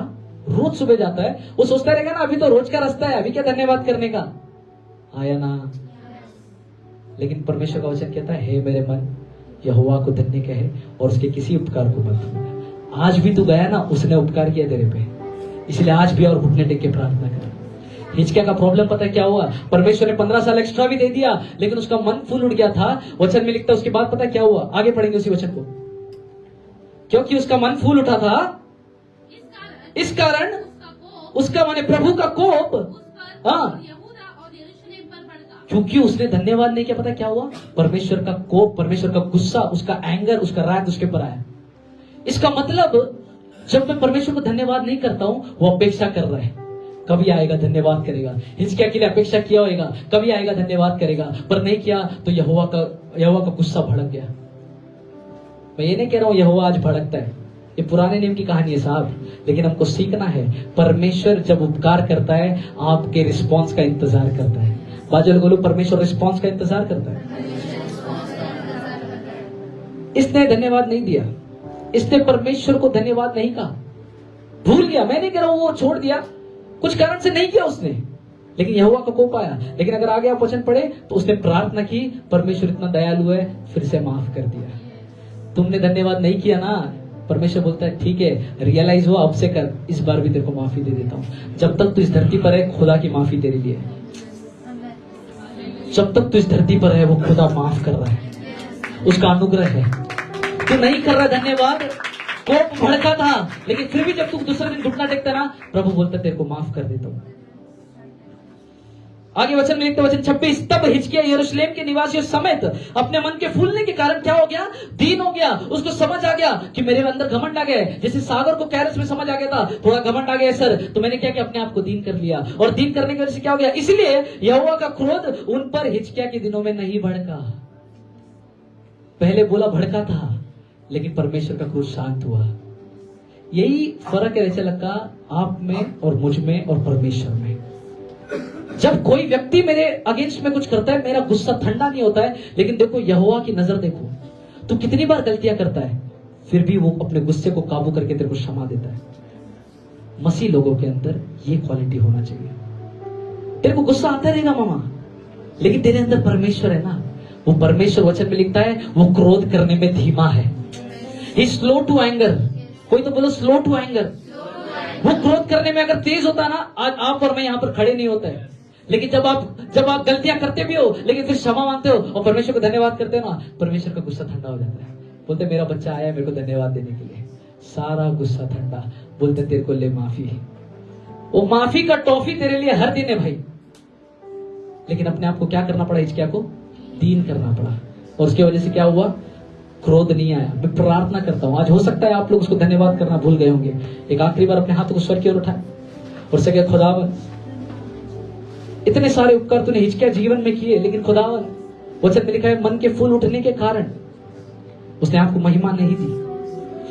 रोज सुबह जाता है, वो सोचता रहेगा ना अभी तो रोज का रास्ता है, अभी क्या धन्यवाद करने का, आया ना। लेकिन परमेश्वर का वचन कहता है, हे मेरे मन यहोवा को धन्य कहे और उसके किसी उपकार को मत भूलना। आज भी तू गया ना, उसने उपकार किया तेरे पे, इसलिए आज भी और घुटने टेक के प्रार्थना कर। हिचकिया का प्रॉब्लम पता है क्या हुआ? परमेश्वर ने 15 साल एक्स्ट्रा भी दे दिया, लेकिन उसका मन फूल उठ गया था। वचन में लिखता है उसके बाद पता है क्या हुआ? आगे पढ़ेंगे उसी वचन को। क्योंकि उसका मन फूल उठा था, इस कारण उसका माने प्रभु का कोप, क्योंकि उसने धन्यवाद नहीं किया। पता है क्या हुआ? परमेश्वर का कोप, परमेश्वर का गुस्सा, उसका एंगर, उसका राग उसके ऊपर आया। इसका मतलब जब मैं परमेश्वर को धन्यवाद नहीं करता हूं, वो अपेक्षा कर रहा है कभी आएगा धन्यवाद करेगा। हिजकिय्याह के लिए अपेक्षा किया होगा कभी आएगा धन्यवाद करेगा, पर नहीं किया तो यहोवा का गुस्सा भड़क गया। मैं ये नहीं कह रहा हूं यहोवा आज भड़कता है, ये पुराने नियम की कहानी है साहब, लेकिन हमको सीखना है। परमेश्वर जब उपकार करता है आपके रिस्पॉन्स का इंतजार करता है। बाजू बोलो, परमेश्वर रिस्पॉन्स का इंतजार करता है। इसने धन्यवाद नहीं दिया, इसने परमेश्वर को धन्यवाद नहीं कहा, भूल गया। मैं नहीं कह रहा हूं वो छोड़ दिया, कुछ कारण से नहीं किया उसने, लेकिन यहोवा का कोप आया। लेकिन अगर आगे आप वचन पढ़े तो उसने प्रार्थना की, परमेश्वर इतना दयालु है, फिर से माफ कर दिया। तुमने धन्यवाद नहीं किया ना, परमेश्वर बोलता है ठीक है, रियलाइज हुआ, अब से कर, इस बार भी तेरे को माफी दे देता हूं। जब तक तू इस धरती पर है, खुदा की माफी तेरे लिए है। जब तक तू इस धरती पर है, वो खुदा माफ कर रहा है, उसका अनुग्रह है। तू नहीं कर रहा धन्यवाद, कोप भड़का था, लेकिन फिर भी जब तू दूसरे दिन घुटना टेकता ना, प्रभु बोलता तेरे को माफ कर देता हूं। आगे वचन में लिखते, वचन 26, तब हिजकिय्याह यरूशलेम के निवासियों समेत अपने मन के फूलने के कारण क्या हो गया? दीन हो गया। उसको समझ आ गया कि मेरे अंदर घमंड आ गया, जैसे सागर को कैरस में समझ आ गया था, थोड़ा घमंड आ गया सर, तो मैंने क्या किया, अपने आप को दीन कर लिया, और दीन करने की वजह से क्या हो गया? इसलिए यहोवा का क्रोध उन पर हिजकिय्याह के दिनों में नहीं भड़का। पहले बोला भड़का था, लेकिन परमेश्वर का क्रोध शांत हुआ। यही फर्क है रचलक का आप में और मुझ में और परमेश्वर में। जब कोई व्यक्ति मेरे अगेंस्ट में कुछ करता है, मेरा गुस्सा ठंडा नहीं होता है, लेकिन देखो यहोवा की नजर देखो, तू कितनी बार गलतियां करता है, फिर भी वो अपने गुस्से को काबू करके तेरे को क्षमा देता है। मसीह लोगों के अंदर ये क्वालिटी होना चाहिए। तेरे को गुस्सा आता रहेगा मामा, लेकिन तेरे अंदर परमेश्वर है ना, वो परमेश्वर वचन में लिखता है वो क्रोध करने में धीमा है। ही स्लो टू एंगर। कोई तो बोलो स्लो टू एंगर। वो क्रोध करने में अगर तेज होता ना, आज आप और मैं यहाँ पर खड़े नहीं होते हैं। लेकिन जब आप गलतियां करते भी हो, लेकिन फिर क्षमा मांगते हो और परमेश्वर को धन्यवाद करते हो ना, परमेश्वर का गुस्सा ठंडा हो जाता है। बोलते मेरा बच्चा आया मेरे को धन्यवाद देने के लिए, सारा गुस्सा ठंडा। बोलते तेरे को ले माफी, वो माफी का टॉफी तेरे लिए हर दिन है भाई। लेकिन अपने आप को क्या करना पड़ा? हिजकिय्याह को दीन करना पड़ा, और उसकी वजह से क्या हुआ? क्रोध नहीं आया। मैं प्रार्थना करता हूं, आज हो सकता है आप लोग उसको धन्यवाद करना भूल गए होंगे। एक आखिरी बार अपने हाथों को स्वर की ओर उठाए और से कहे, खुदावन इतने सारे उपकार तूने हिजकिय्याह जीवन में किए, लेकिन खुदावन वचन में लिखा है मन के फूल उठने के कारण उसने आपको महिमा नहीं दी,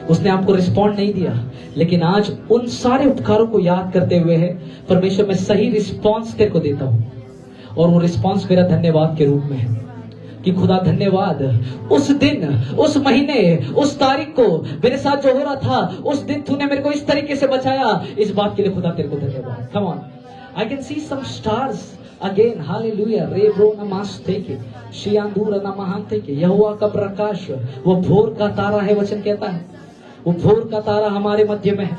उसने आपको रिस्पॉन्ड नहीं दिया। लेकिन आज उन सारे उपकारों को याद करते हुए है परमेश्वर, मैं सही रिस्पॉन्स तेरे को देता हूं, और वो रिस्पॉन्स मेरा धन्यवाद के रूप में है कि खुदा धन्यवाद, उस दिन, उस महीने, उस तारीख को मेरे साथ जो हो रहा था, उस दिन तूने मेरे को इस तरीके से बचाया, इस बात के लिए खुदा तेरे को धन्यवाद। Come on, I can see some stars again, hallelujah. रेब्रो नमास्ते के शियांदूर नमहांते के, यहोवा का प्रकाश वो भोर का तारा है। वचन कहता है वो भोर का तारा हमारे मध्य में है,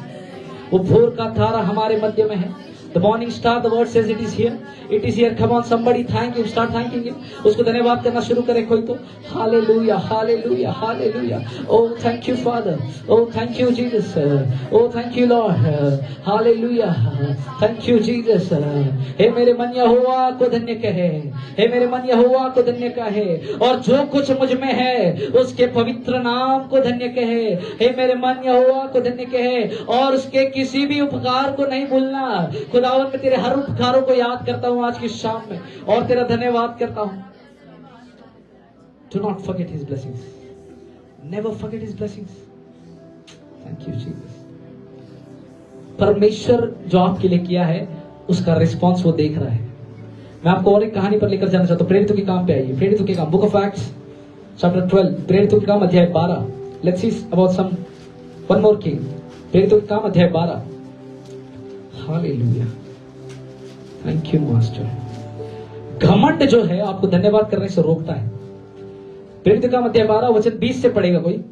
वो भोर का तारा हमारे मध्य में है। The morning star, the word says it is here. It is here. Come on, somebody thank him. Start thanking him. उसको धन्यवाद करना शुरू करे कोई तो। Hallelujah, hallelujah, hallelujah. Oh, thank you, Father. Oh, thank you, Jesus. Oh, thank you, Lord. Hallelujah. Thank you, Jesus. हे मेरे मन यहोवा को धन्य कहे, हे मेरे मन यहोवा को धन्य कहे, और जो कुछ मुझ में है उसके पवित्र नाम को धन्य कहे। हे मेरे मन यहोवा को धन्य कहे, और उसके किसी भी उपकार को नहीं भूलना। खुदावन मैं तेरे हर उपकारों को याद करता हूं आज की शाम में, और तेरा धन्यवाद करता हूं। Do not forget his blessings. Never forget his blessings. Thank you, Jesus. परमेश्वर जो आपके लिए किया है उसका रिस्पॉन्स वो देख रहा है। मैं आपको और एक कहानी पर लेकर जाना चाहता हूं। प्रेरितों के काम पे आइए। प्रेरितों के काम, बुक ऑफ एक्ट्स चैप्टर 12, प्रेरितों के काम अध्याय 12। Let's see about some one more king. प्रेरितों के काम अध्याय 12। Hallelujah, thank you master. घमंड जो है आपको धन्यवाद करने से रोकता है। प्रेरितों के काम अध्याय 12 वचन 20 से पढ़ेगा कोई।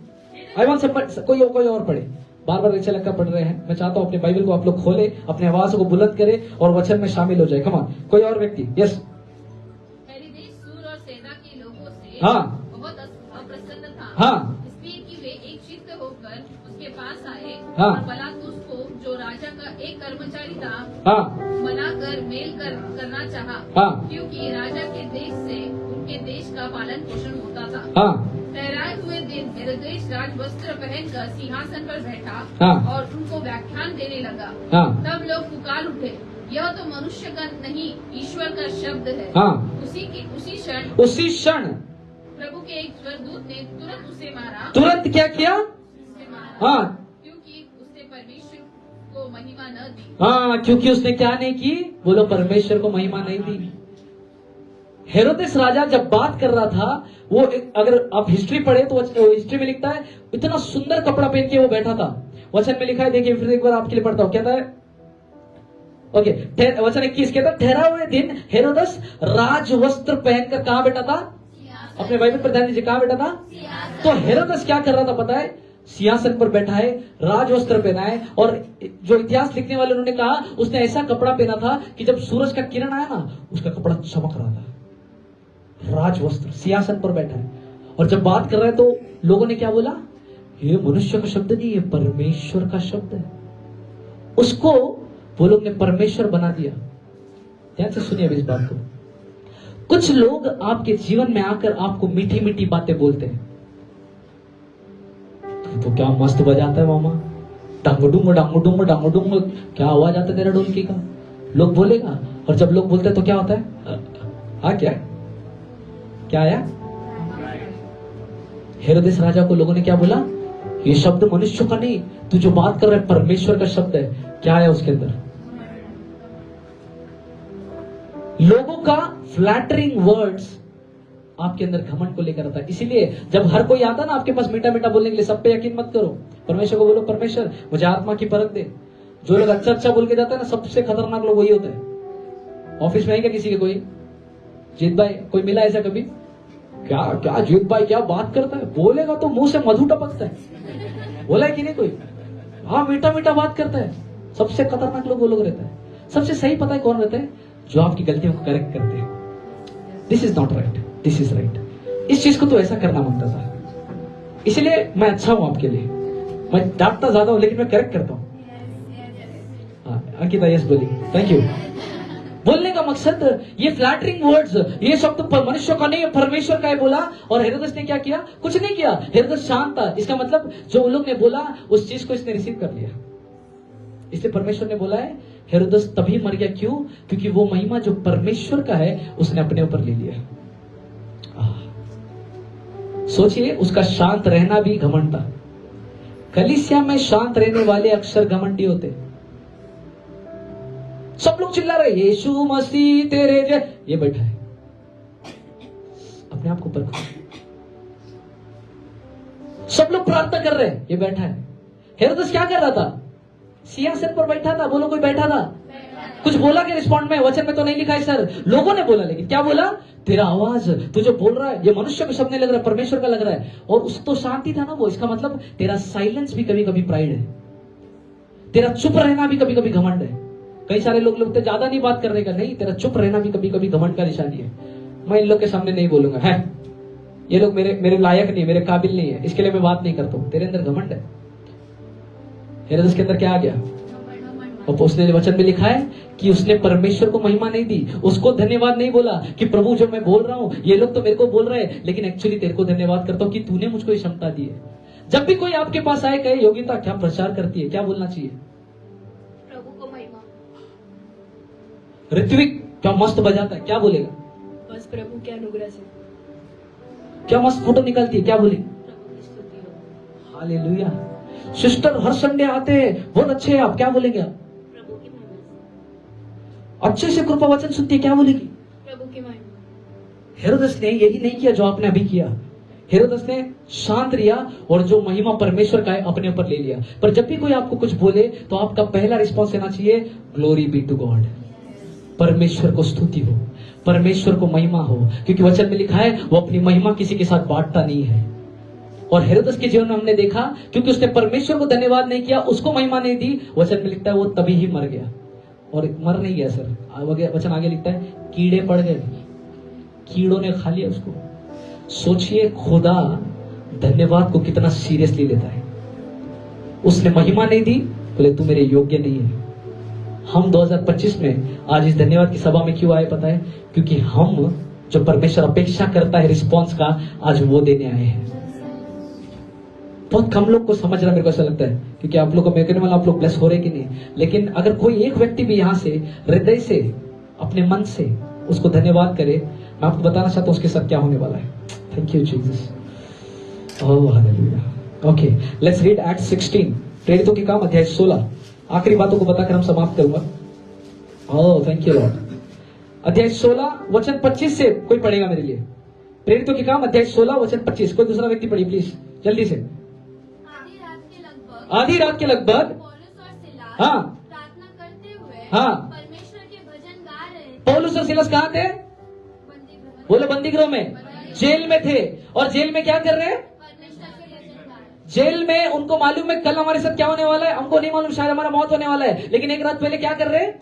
आई वांट कोई और पढ़े। बार बार रिचलक का पढ़ रहे हैं। मैं चाहता हूं अपने बाइबल को आप लोग खोले, अपने आवाज को बुलंद करे और वचन में शामिल हो जाए। कम ऑन, कोई और व्यक्ति। यस। हेरोदेस सूर और सेना के लोगों से हाँ बहुत अप्रसन्न था। हाँ, इसलिए कि वे एक चित्त होकर उसके पास आए, हाँ, और बलातुस को जो राजा का एक कर्मचारी था हाँ, मनाकर मेल करना चाहा, हाँ, क्योंकि राजा के देश से उनके देश का पालन पोषण होता था। हाँ, ठहराए हुए दिन हेरोदेस राजवस्त्र पहनकर सिंहासन पर बैठा, हाँ, और उनको व्याख्यान देने लगा। हाँ, तब लोग पुकार उठे, यह तो मनुष्य का नहीं, ईश्वर का शब्द है। हाँ। उसी क्षण प्रभु के एक स्वर्गदूत ने तुरंत उसे मारा। तुरंत क्या किया? उसे मारा। हाँ, महिमा न दी। हाँ, क्योंकि उसने क्या नहीं की, बोलो परमेश्वर को महिमा नहीं दी। हेरोदेस राजा जब बात कर रहा था, वो अगर आप हिस्ट्री पढ़े तो हिस्ट्री में लिखता है इतना सुंदर कपड़ा पहन के वो बैठा था। वचन में लिखा है, देखिए फिर एक बार आपके लिए पढ़ता हूं, कहता है ओके, वचन 21 कहता है, ठहरा हुए दिन हेरोदस राज वस्त्र पहनकर कहां बैठा था? अपने बाइबल पर ध्यान दीजिए, कहां बैठा था? तो हेरोदस क्या कर रहा था पता है? सिंहासन पर बैठा है, राज वस्त्र पहना है, और जो इतिहास लिखने वाले उन्होंने कहा उसने ऐसा कपड़ा पहना था कि जब सूरज का किरण आया ना, उसका कपड़ा चमक रहा था। राज वस्त्र, सिंहासन पर बैठा है, और जब बात कर रहे हैं तो लोगों ने क्या बोला? ये मनुष्य का शब्द नहीं, ये परमेश्वर का शब्द है। उसको वो लोग ने परमेश्वर बना दिया। ध्यान से सुनिए अब इस बात को। कुछ लोग आपके जीवन में आकर आपको मीठी मीठी बातें बोलते हैं, तो क्या मस्त बजाता है मामा, डांगडुंग डांगडुंग डांगडुंग, क्या आवाज आता है तेरा ढोलकी का, लोग बोलेगा। और जब लोग बोलते हैं तो क्या होता है? हाँ, क्या आया? हेरोदेस राजा को लोगों ने क्या बोला? ये शब्द मनुष्य का नहीं, तू जो बात कर रहा है परमेश्वर का शब्द है। क्या आया उसके अंदर? लोगों का फ्लैटरिंग वर्ड्स आपके अंदर घमंड को लेकर आता है। इसीलिए जब हर कोई आता ना आपके पास मीठा मीठा बोलने के लिए, सब पे यकीन मत करो। परमेश्वर को बोलो, परमेश्वर मुझे आत्मा की परख दे। जो लोग अच्छा अच्छा बोल के जाता है ना, सबसे खतरनाक लोग वही होते हैं। ऑफिस में है क्या किसी के कोई? जीत भाई कोई मिला ऐसा कभी? क्या जीत भाई क्या बात करता है, बोलेगा तो मुंह से मधु टपकता है। बोला है कि नहीं कोई? हाँ, मीठा मीठा बात करता है। सबसे खतरनाक लोग वो लोग रहते हैं। सबसे सही पता है कौन रहते हैं? जो आपकी गलतियों को करेक्ट करते हैं। This is not right, this is right. इस चीज को तो ऐसा करना मांगता था, इसलिए मैं अच्छा हूं आपके लिए। मैं डांटता ज्यादा हूं लेकिन मैं करेक्ट करता हूं। अंकिता यस बोली, थैंक यू। बोलने का मकसद ये फ्लैटरिंग वर्ड्स, ये शब्द मनुष्य का नहीं, परमेश्वर का है बोला। और हेरोदेस ने क्या किया? कुछ नहीं किया। हेरोदेस शांत था। इसका मतलब जो उन लोग ने बोला उस चीज को इसने रिसीव कर लिया। इसलिए परमेश्वर ने बोला है हेरोदेस तभी मर गया। क्यों? क्योंकि वो महिमा जो परमेश्वर का है उसने अपने ऊपर ले लिया। सोचिए, उसका शांत रहना भी घमंड था। कलीसिया में शांत रहने वाले अक्सर घमंडी होते। सब लोग चिल्ला रहे यीशु मसीह तेरे जय, ये बैठा है। अपने आप को परखो। सब लोग प्रार्थना कर रहे हैं, ये बैठा है। हेरोदेस क्या कर रहा था? सिंहासन पर बैठा था। बोलो, कोई बैठा था? कुछ बोला के रिस्पॉन्ड में? वचन में तो नहीं लिखा है सर, लोगों ने बोला। लेकिन क्या बोला? तेरा आवाज, तू जो बोल रहा है ये मनुष्य का शब्द नहीं लग रहा है, परमेश्वर का लग रहा है। और उस तो शांति था ना वो। इसका मतलब तेरा साइलेंस भी कभी कभी प्राइड है, तेरा चुप रहना भी कभी कभी घमंड है। कई सारे लोग लगते ज्यादा नहीं बात करने का, नहीं, तेरा चुप रहना भी कभी कभी घमंड का निशानी है। मैं इन लोग के सामने नहीं बोलूंगा, है ये लोग मेरे लायक नहीं, मेरे काबिल नहीं है, इसके लिए मैं बात नहीं करता हूं। तेरे अंदर घमंड है। हेरोदेस के अंदर क्या आ गया? और उसने वचन में लिखा है कि उसने परमेश्वर को महिमा नहीं दी, उसको धन्यवाद नहीं बोला कि प्रभु जो मैं बोल रहा हूं ये लोग तो मेरे को बोल रहे हैं, लेकिन एक्चुअली तेरे को धन्यवाद करता हूं कि तूने मुझको ये क्षमता दी है। जब भी कोई आपके पास आए कहे योगिता क्या प्रचार करती है, क्या बोलना चाहिए? प्रभु को महिमा। ऋत्विक क्या मस्त बजाता है, क्या बोलेगा? बस प्रभु के अनुग्रह से। क्या मस्त फोटो निकलती है, क्या बोले? प्रभु की स्तुति हो। हालेलुया। सिस्टर हर संडे आते हैं, बहुत अच्छे हैं आप, क्या बोलेंगे? प्रभु की महिमा। अच्छे से कृपा वचन सुनती है, क्या बोलेगी? प्रभु की महिमा। हेरोदेस ने यही नहीं किया जो आपने अभी किया। हेरोदेस ने शांत रिया और जो महिमा परमेश्वर का है अपने ऊपर ले लिया। पर जब भी कोई आपको कुछ बोले तो आपका पहला रिस्पॉन्स देना चाहिए, ग्लोरी बी टू गॉड। परमेश्वर को स्तुति हो, परमेश्वर को महिमा हो, क्योंकि वचन में लिखा है वो अपनी महिमा किसी के साथ बांटता नहीं है। और हेरोदेस के जीवन में हमने देखा, क्योंकि उसने परमेश्वर को धन्यवाद नहीं किया, उसको महिमा नहीं दी, वचन में लिखता है वो तभी ही मर गया। और मर नहीं गया सर, वचन आगे लिखता है कीड़े पड़ गए, कीड़ों ने खा लिया उसको। सोचिए खुदा धन्यवाद को कितना सीरियसली लेता है। उसने महिमा नहीं दी, बोले तू मेरे योग्य नहीं है। हम 2025 में आज इस धन्यवाद की सभा में क्यों आए पता है? क्योंकि हम जो परमेश्वर अपेक्षा करता है रिस्पॉन्स का, आज वो देने आए हैं। बहुत कम लोग को समझ रहा, मेरे को ऐसा लगता है, क्योंकि आप लोग को मैं कहने वाला आप लोग ब्लेस हो रहे कि नहीं। लेकिन अगर कोई एक व्यक्ति भी यहाँ से हृदय से अपने मन से उसको धन्यवाद करे, मैं आपको बताना चाहता हूँ उसके साथ क्या होने वाला है। Thank you Jesus. Oh hallelujah. Okay, let's read act 16, प्रेरितों के काम अध्याय 16 आखिरी बातों को बताकर हम समाप्त करूंगा। Oh thank you Lord. अध्याय 16 वचन 25 से कोई पढ़ेगा मेरे लिए? प्रेरितों के काम अध्याय 16 वचन 25। कोई दूसरा व्यक्ति पढ़िए प्लीज जल्दी से। आधी रात के लगभग पौलुस और सिलास हाँ प्रार्थना करते हुए हाँ परमेश्वर के भजन गा रहे थे। पौलुस और सिलास कहाँ थे? बोलो बंदी गृह में, जेल में थे। और जेल में क्या कर रहे हैं? परमेश्वर के भजन गा रहे। जेल में उनको मालूम है कल हमारे साथ क्या होने वाला है, हमको नहीं मालूम, शायद हमारा मौत होने वाला है, लेकिन एक रात पहले क्या कर रहे हैं?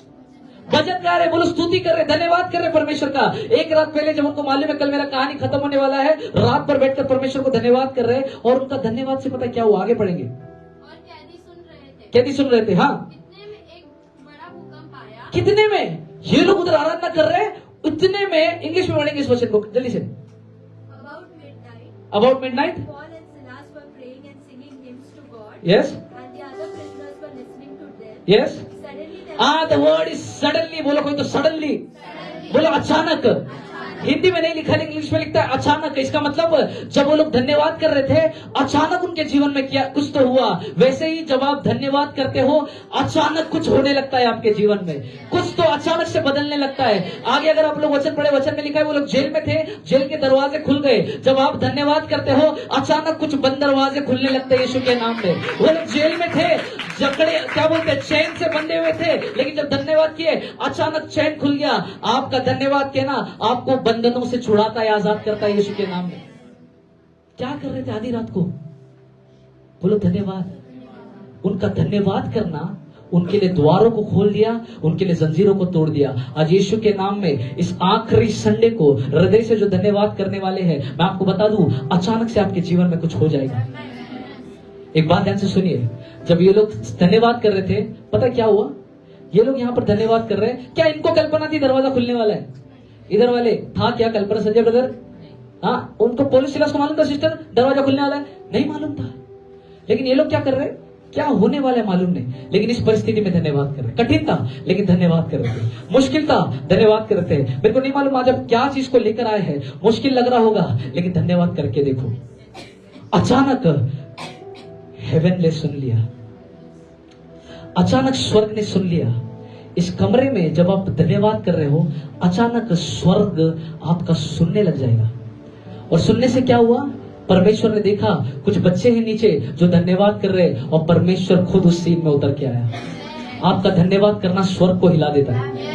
भजन गा रहे, बोलो स्तुति कर रहे, धन्यवाद कर रहे परमेश्वर का। एक रात पहले जब उनको मालूम है कल मेरा कहानी खत्म होने वाला है, रात पर बैठकर परमेश्वर को धन्यवाद कर रहे। और उनका धन्यवाद से पता क्या हुआ? आगे पढ़ेंगे। और कैदी सुन रहे थे। कैदी सुन रहे थे हाँ। इतने में एक बड़ा भूकंप आया। कितने में? ये लोग उधर आराधना कर रहे हैं, इतने में। इंग्लिश में पढ़ेंगे इस वचन को जल्दी से। About midnight, About midnight, Paul and Silas were praying and singing hymns to God, yes, and the other prisoners were listening to them. yes. Suddenly there The word is suddenly। बोलो कोई तो सडनली, बोलो अचानक। हिंदी में नहीं लिखा है, English में लिखता है अचानक। इसका मतलब जब वो लोग धन्यवाद कर रहे थे, अचानक उनके जीवन में क्या कुछ तो हुआ। वैसे ही जब आप धन्यवाद करते हो, अचानक कुछ होने लगता है आपके जीवन में, कुछ तो अचानक से बदलने लगता है। आगे अगर आप लोग वचन पढ़े, वचन में लिखा है वो लोग जेल में थे, जेल के दरवाजे खुल गए। जब आप धन्यवाद करते हो, अचानक कुछ बंद दरवाजे खुलने लगते हैं यीशु के नाम में। वो लोग जेल में थे, जकड़े क्या बोलते हैं, चैन से बंधे हुए थे, लेकिन जब धन्यवाद किए अचानक चैन खुल गया। आपका धन्यवाद कहना आपको बंधनों से छुड़ाता है, आजाद करता है यीशु के नाम में। क्या कर रहे थे आधी रात को? बोलो धन्यवाद। उनका धन्यवाद करना उनके लिए द्वारों को खोल दिया, उनके लिए जंजीरों को तोड़ दिया। आज यीशु के नाम में इस आखिरी संडे को हृदय से जो धन्यवाद करने वाले हैं, मैं आपको बता दूं, अचानक से आपके जीवन में कुछ हो जाएगा। एक बात ध्यान से सुनिए, जब ये लोग धन्यवाद कर रहे थे, पता क्या हुआ? ये लोग यहाँ पर धन्यवाद कर रहे हैं, क्या इनको कल्पना थी दरवाजा खुलने वाला है? इधर वाले था क्या कल्पना? संजय ब्रदर हाँ, उनको पौलुस सिलास को मालूम था सिस्टर दरवाजा खुलने वाला है? नहीं मालूम था। लेकिन ये लोग क्या कर रहे हैं? क्या होने वाला है मालूम नहीं, लेकिन इस परिस्थिति में धन्यवाद कर रहे। कठिन था लेकिन धन्यवाद कर रहे थे, मुश्किल था धन्यवाद कर रहे थे। मेरे को नहीं मालूम आज आप क्या चीज को लेकर आए हैं, मुश्किल लग रहा होगा, लेकिन धन्यवाद करके देखो। अचानक हेवन ने सुन लिया, अचानक स्वर्ग ने सुन लिया। इस कमरे में जब आप धन्यवाद कर रहे हो, अचानक स्वर्ग आपका सुनने लग जाएगा। और सुनने से क्या हुआ? परमेश्वर ने देखा कुछ बच्चे हैं नीचे जो धन्यवाद कर रहे हैं, और परमेश्वर खुद उस सीन में उतर के आया। आपका धन्यवाद करना स्वर्ग को हिला देता है।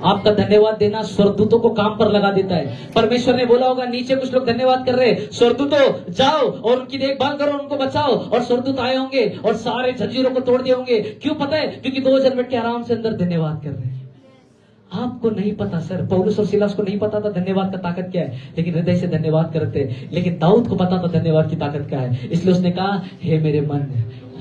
आपका धन्यवाद देना स्वर्गदूतों को काम पर लगा देता है। परमेश्वर ने बोला होगा नीचे कुछ लोग धन्यवाद कर रहे हैं, स्वर्गदूतों जाओ और उनकी देखभाल करो, उनको बचाओ। और स्वर्गदूत आए होंगे और सारे जंजीरों को तोड़ दिए होंगे। क्यों पता है? क्योंकि 2 जन बैठ के आराम से अंदर धन्यवाद कर रहे हैं। आपको नहीं पता सर, पौलुस और सिलास को नहीं पता था धन्यवाद का ताकत क्या है, लेकिन हृदय से धन्यवाद करते। लेकिन दाऊद को पता था धन्यवाद की ताकत क्या है, इसलिए उसने कहा, हे मेरे मन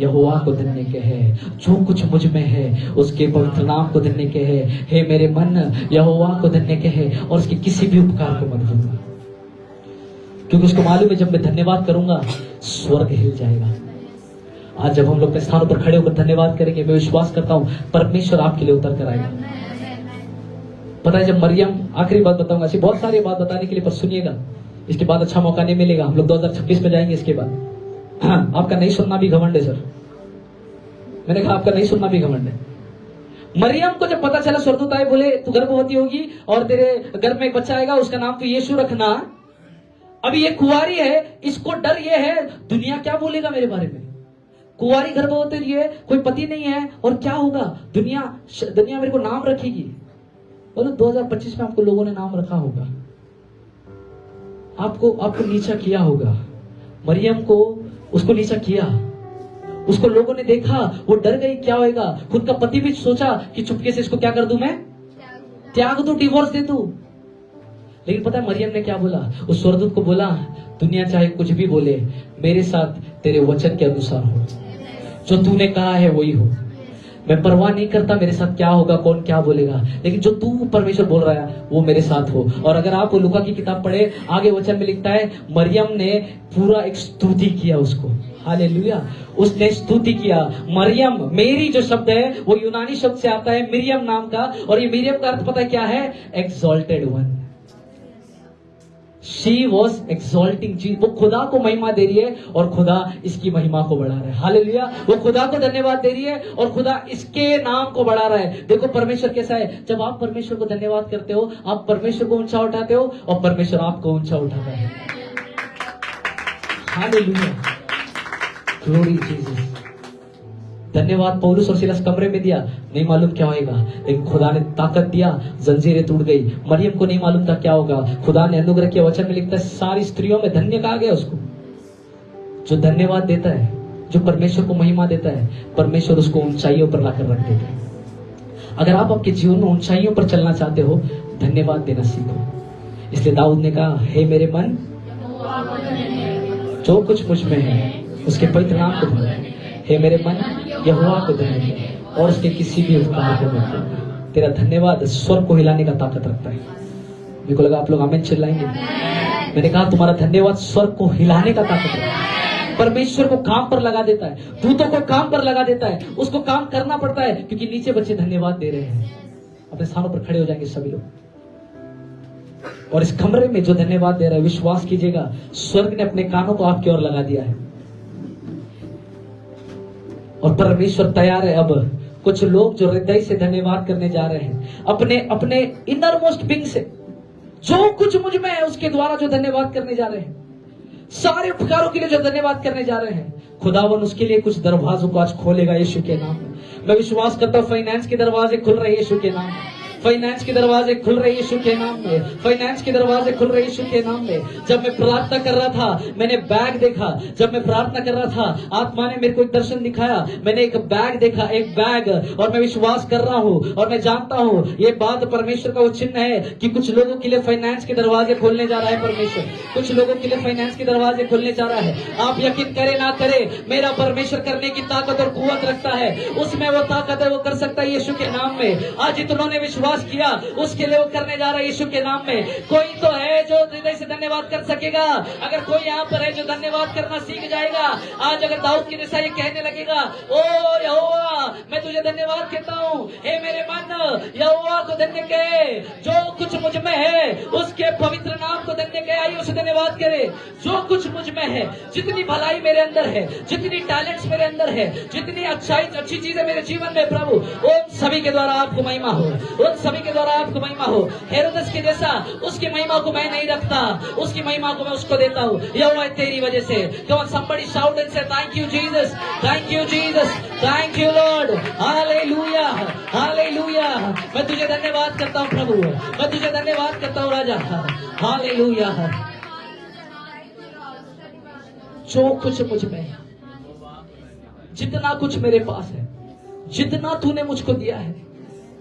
यहोवा को धन्य कहे, जो कुछ मुझ में है उसके पवित्र नाम को धन्य कहे। हे मेरे मन यहोवा को धन्य कहे और उसके किसी भी उपकार को मत भूलना, क्योंकि उसको मालूम है जब मैं धन्यवाद करूंगा स्वर्ग हिल जाएगा। आज जब हम लोग अपने स्थानों पर खड़े होकर धन्यवाद करेंगे, मैं विश्वास करता हूं परमेश्वर आपके लिए उतर कर आएगा। पता है जब मरियम, आखिरी बात बताऊंगा, ऐसी बहुत सारी बात बताने के लिए, पर सुनिएगा, इसके बाद अच्छा मौका नहीं मिलेगा। हम लोग 2026 में जाएंगे इसके बाद। आपका नहीं सुनना भी घमंड है सर, मैंने कहा आपका नहीं सुनना भी घमंड है। मरियम को जब पता चला, स्वर्गदूत आए, बोले तू गर्भवती होगी और तेरे गर्भ में एक बच्चा आएगा, उसका नाम तू यीशु रखना। अभी ये कुंवारी है, इसको डर ये है दुनिया क्या बोलेगा मेरे बारे में। कुंवारी गर्भवती है, कोई पति नहीं है, और क्या होगा, दुनिया मेरे को नाम रखेगी। बोलो 2025 में आपको लोगों ने नाम रखा होगा, आपको नीचा किया होगा। मरियम को उसको नीचा किया, उसको लोगों ने देखा, वो डर गई क्या होगा। खुद का पति भी सोचा कि चुपके से इसको क्या कर दूं, मैं त्याग दूं, डिवोर्स दे दूं। लेकिन पता है मरियम ने क्या बोला? उस स्वर्गदूत को बोला, दुनिया चाहे कुछ भी बोले, मेरे साथ तेरे वचन के अनुसार हो, जो तूने कहा है वही हो। मैं परवाह नहीं करता मेरे साथ क्या होगा, कौन क्या बोलेगा, लेकिन जो तू परमेश्वर बोल रहा है वो मेरे साथ हो। और अगर आप लूका की किताब पढ़े, आगे वचन में लिखता है मरियम ने पूरा एक स्तुति किया उसको। हालेलुया, उसने स्तुति किया। मरियम, मेरी जो शब्द है वो यूनानी शब्द से आता है मिरियम नाम का, और ये मिरियम का अर्थ पता है क्या है? Exalted one, She was exalting Jesus. वो खुदा को महिमा दे रही है और खुदा इसकी महिमा को बढ़ा रहा है। हालेलुया। वो खुदा को धन्यवाद दे रही है और खुदा इसके नाम को बढ़ा रहा है। देखो परमेश्वर कैसा है, जब आप परमेश्वर को धन्यवाद करते हो, आप परमेश्वर को ऊंचा उठाते हो और परमेश्वर आपको ऊंचा उठाता है। Hallelujah, glory Jesus. धन्यवाद पौलुस और सिलास कमरे में दिया, नहीं मालूम क्या होएगा, लेकिन खुदा ने ताकत दिया, जंजीरें टूट गई। मरियम को नहीं मालूम था क्या होगा, खुदा ने अनुग्रह के वचन में लिखता है सारी स्त्रियों में धन्य कहा गया उसको। जो धन्यवाद देता है, जो परमेश्वर को महिमा देता है, परमेश्वर उसको ऊंचाइयों पर लाकर रख देता है। अगर आप आपके जीवन में ऊंचाइयों पर चलना चाहते हो, धन्यवाद देना सीखो। इसलिए दाऊद ने कहा, हे मेरे मन जो कुछ मुझ में है उसके पवित्र नाम को धन्य, हे मेरे मन यहोवा को धन्य और उसके किसी भी उपकार को मत। तेरा धन्यवाद स्वर्ग को हिलाने का ताकत रखता है। मेरे को लगा आप लोग आमीन चिल्लाएंगे। मैंने कहा तुम्हारा धन्यवाद स्वर्ग को हिलाने का ताकत रखता है। परमेश्वर को काम पर लगा देता है, दूतों को काम पर लगा देता है। उसको काम करना पड़ता है क्योंकि नीचे बच्चे धन्यवाद दे रहे हैं। अपने स्थानों पर खड़े हो जाएंगे सभी लोग। और इस कमरे में जो धन्यवाद दे रहा है, विश्वास कीजिएगा स्वर्ग ने अपने कानों को आपकी ओर लगा दिया है और परमेश्वर तैयार है। अब कुछ लोग जो हृदय से धन्यवाद करने जा रहे हैं, अपने अपने इनर मोस्ट बिंग से, जो कुछ मुझ में है उसके द्वारा जो धन्यवाद करने जा रहे हैं, सारे उपकारों के लिए जो धन्यवाद करने जा रहे हैं, खुदावन उसके लिए कुछ दरवाजों को आज खोलेगा यीशु के नाम में। मैं विश्वास करता हूँ फाइनेंस के दरवाजे खुल रहे हैं यीशु के नाम में। फाइनेंस के दरवाजे खुल रहे यीशु के नाम में। फाइनेंस के दरवाजे खुल रहे यीशु के नाम में। जब मैं प्रार्थना कर रहा था, मैंने बैग देखा। जब मैं प्रार्थना कर रहा था, आत्मा ने मेरे को एक दर्शन दिखाया। मैंने एक बैग देखा, एक बैग, और मैं विश्वास कर रहा हूँ और मैं जानता हूँ ये बात परमेश्वर का वो चिन्ह है कि कुछ लोगों के लिए फाइनेंस के दरवाजे खोलने जा रहा है परमेश्वर। कुछ लोगों के लिए फाइनेंस के दरवाजे खोलने जा रहा है। आप यकीन करे ना करे, मेरा परमेश्वर करने की ताकत और कुव्वत रखता है। उसमें वो ताकत है, वो कर सकता है यीशु के नाम में। आज जितनों ने विश्वास किया उसके लिए वो करने जा रहा है यीशु के नाम में। कोई तो है जो हृदय से धन्यवाद कर सकेगा। अगर कोई यहाँ पर है जो धन्यवाद करना सीख जाएगा, आज अगर दाऊद की जैसा ये कहने लगेगा, ओ यहोवा मैं तुझे धन्यवाद कहता हूँ, हे मेरे मन यहोवा को धन्य कहे, जो कुछ मुझ में है उसके पवित्र नाम को धन्य कहे। आइए उसे धन्यवाद करे। जो कुछ मुझ में है, जितनी भलाई मेरे अंदर है, जितनी टैलेंट्स मेरे अंदर है, जितनी अच्छी चीजें मेरे जीवन में, प्रभु उन सभी के द्वारा आपको महिमा हो, उन सभी के द्वारा आपको महिमा हो। हेरोदेस के जैसा उसकी महिमा को मैं नहीं रखता, उसकी महिमा को मैं उसको देता हूँ। यहोवा तेरी वजह से। Come on, somebody shout and say thank you Jesus, thank you Jesus, thank you Lord, hallelujah, hallelujah. मैं तुझे धन्यवाद करता हूँ प्रभु, मैं तुझे धन्यवाद करता हूँ राजा, हालेलुया। जो कुछ मुझ में है, जितना कुछ मेरे पास है, जितना तूने मुझको दिया है,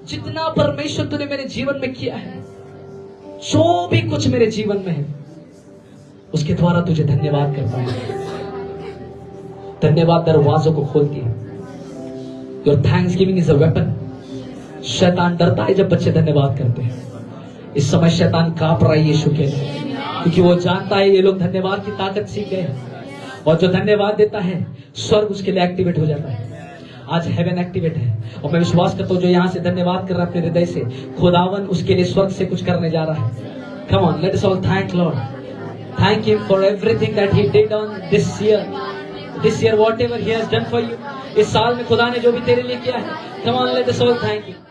जितना परमेश्वर तूने मेरे जीवन में किया है, जो भी कुछ मेरे जीवन में है, उसके द्वारा तुझे धन्यवाद करता हूं। धन्यवाद दरवाजों को खोलती है। Your thanks giving is a weapon. शैतान डरता है जब बच्चे धन्यवाद करते हैं। इस समय शैतान कांप रहा है यीशु के लिए, क्योंकि वो जानता है ये लोग धन्यवाद की ताकत सीख गए हैं। और जो धन्यवाद देता है, स्वर्ग उसके लिए एक्टिवेट हो जाता है। आज हेवन एक्टिवेट है और मैं विश्वास करता हूँ जो यहाँ से धन्यवाद कर रहा है अपने हृदय से, खुदावन उसके लिए स्वर्ग से कुछ करने जा रहा है। Come on, let us all thank Lord. Thank Him for everything that He did on this year. This year, whatever He has done for you. इस साल में खुदा ने जो भी तेरे लिए किया है, come on, let us all thank Him.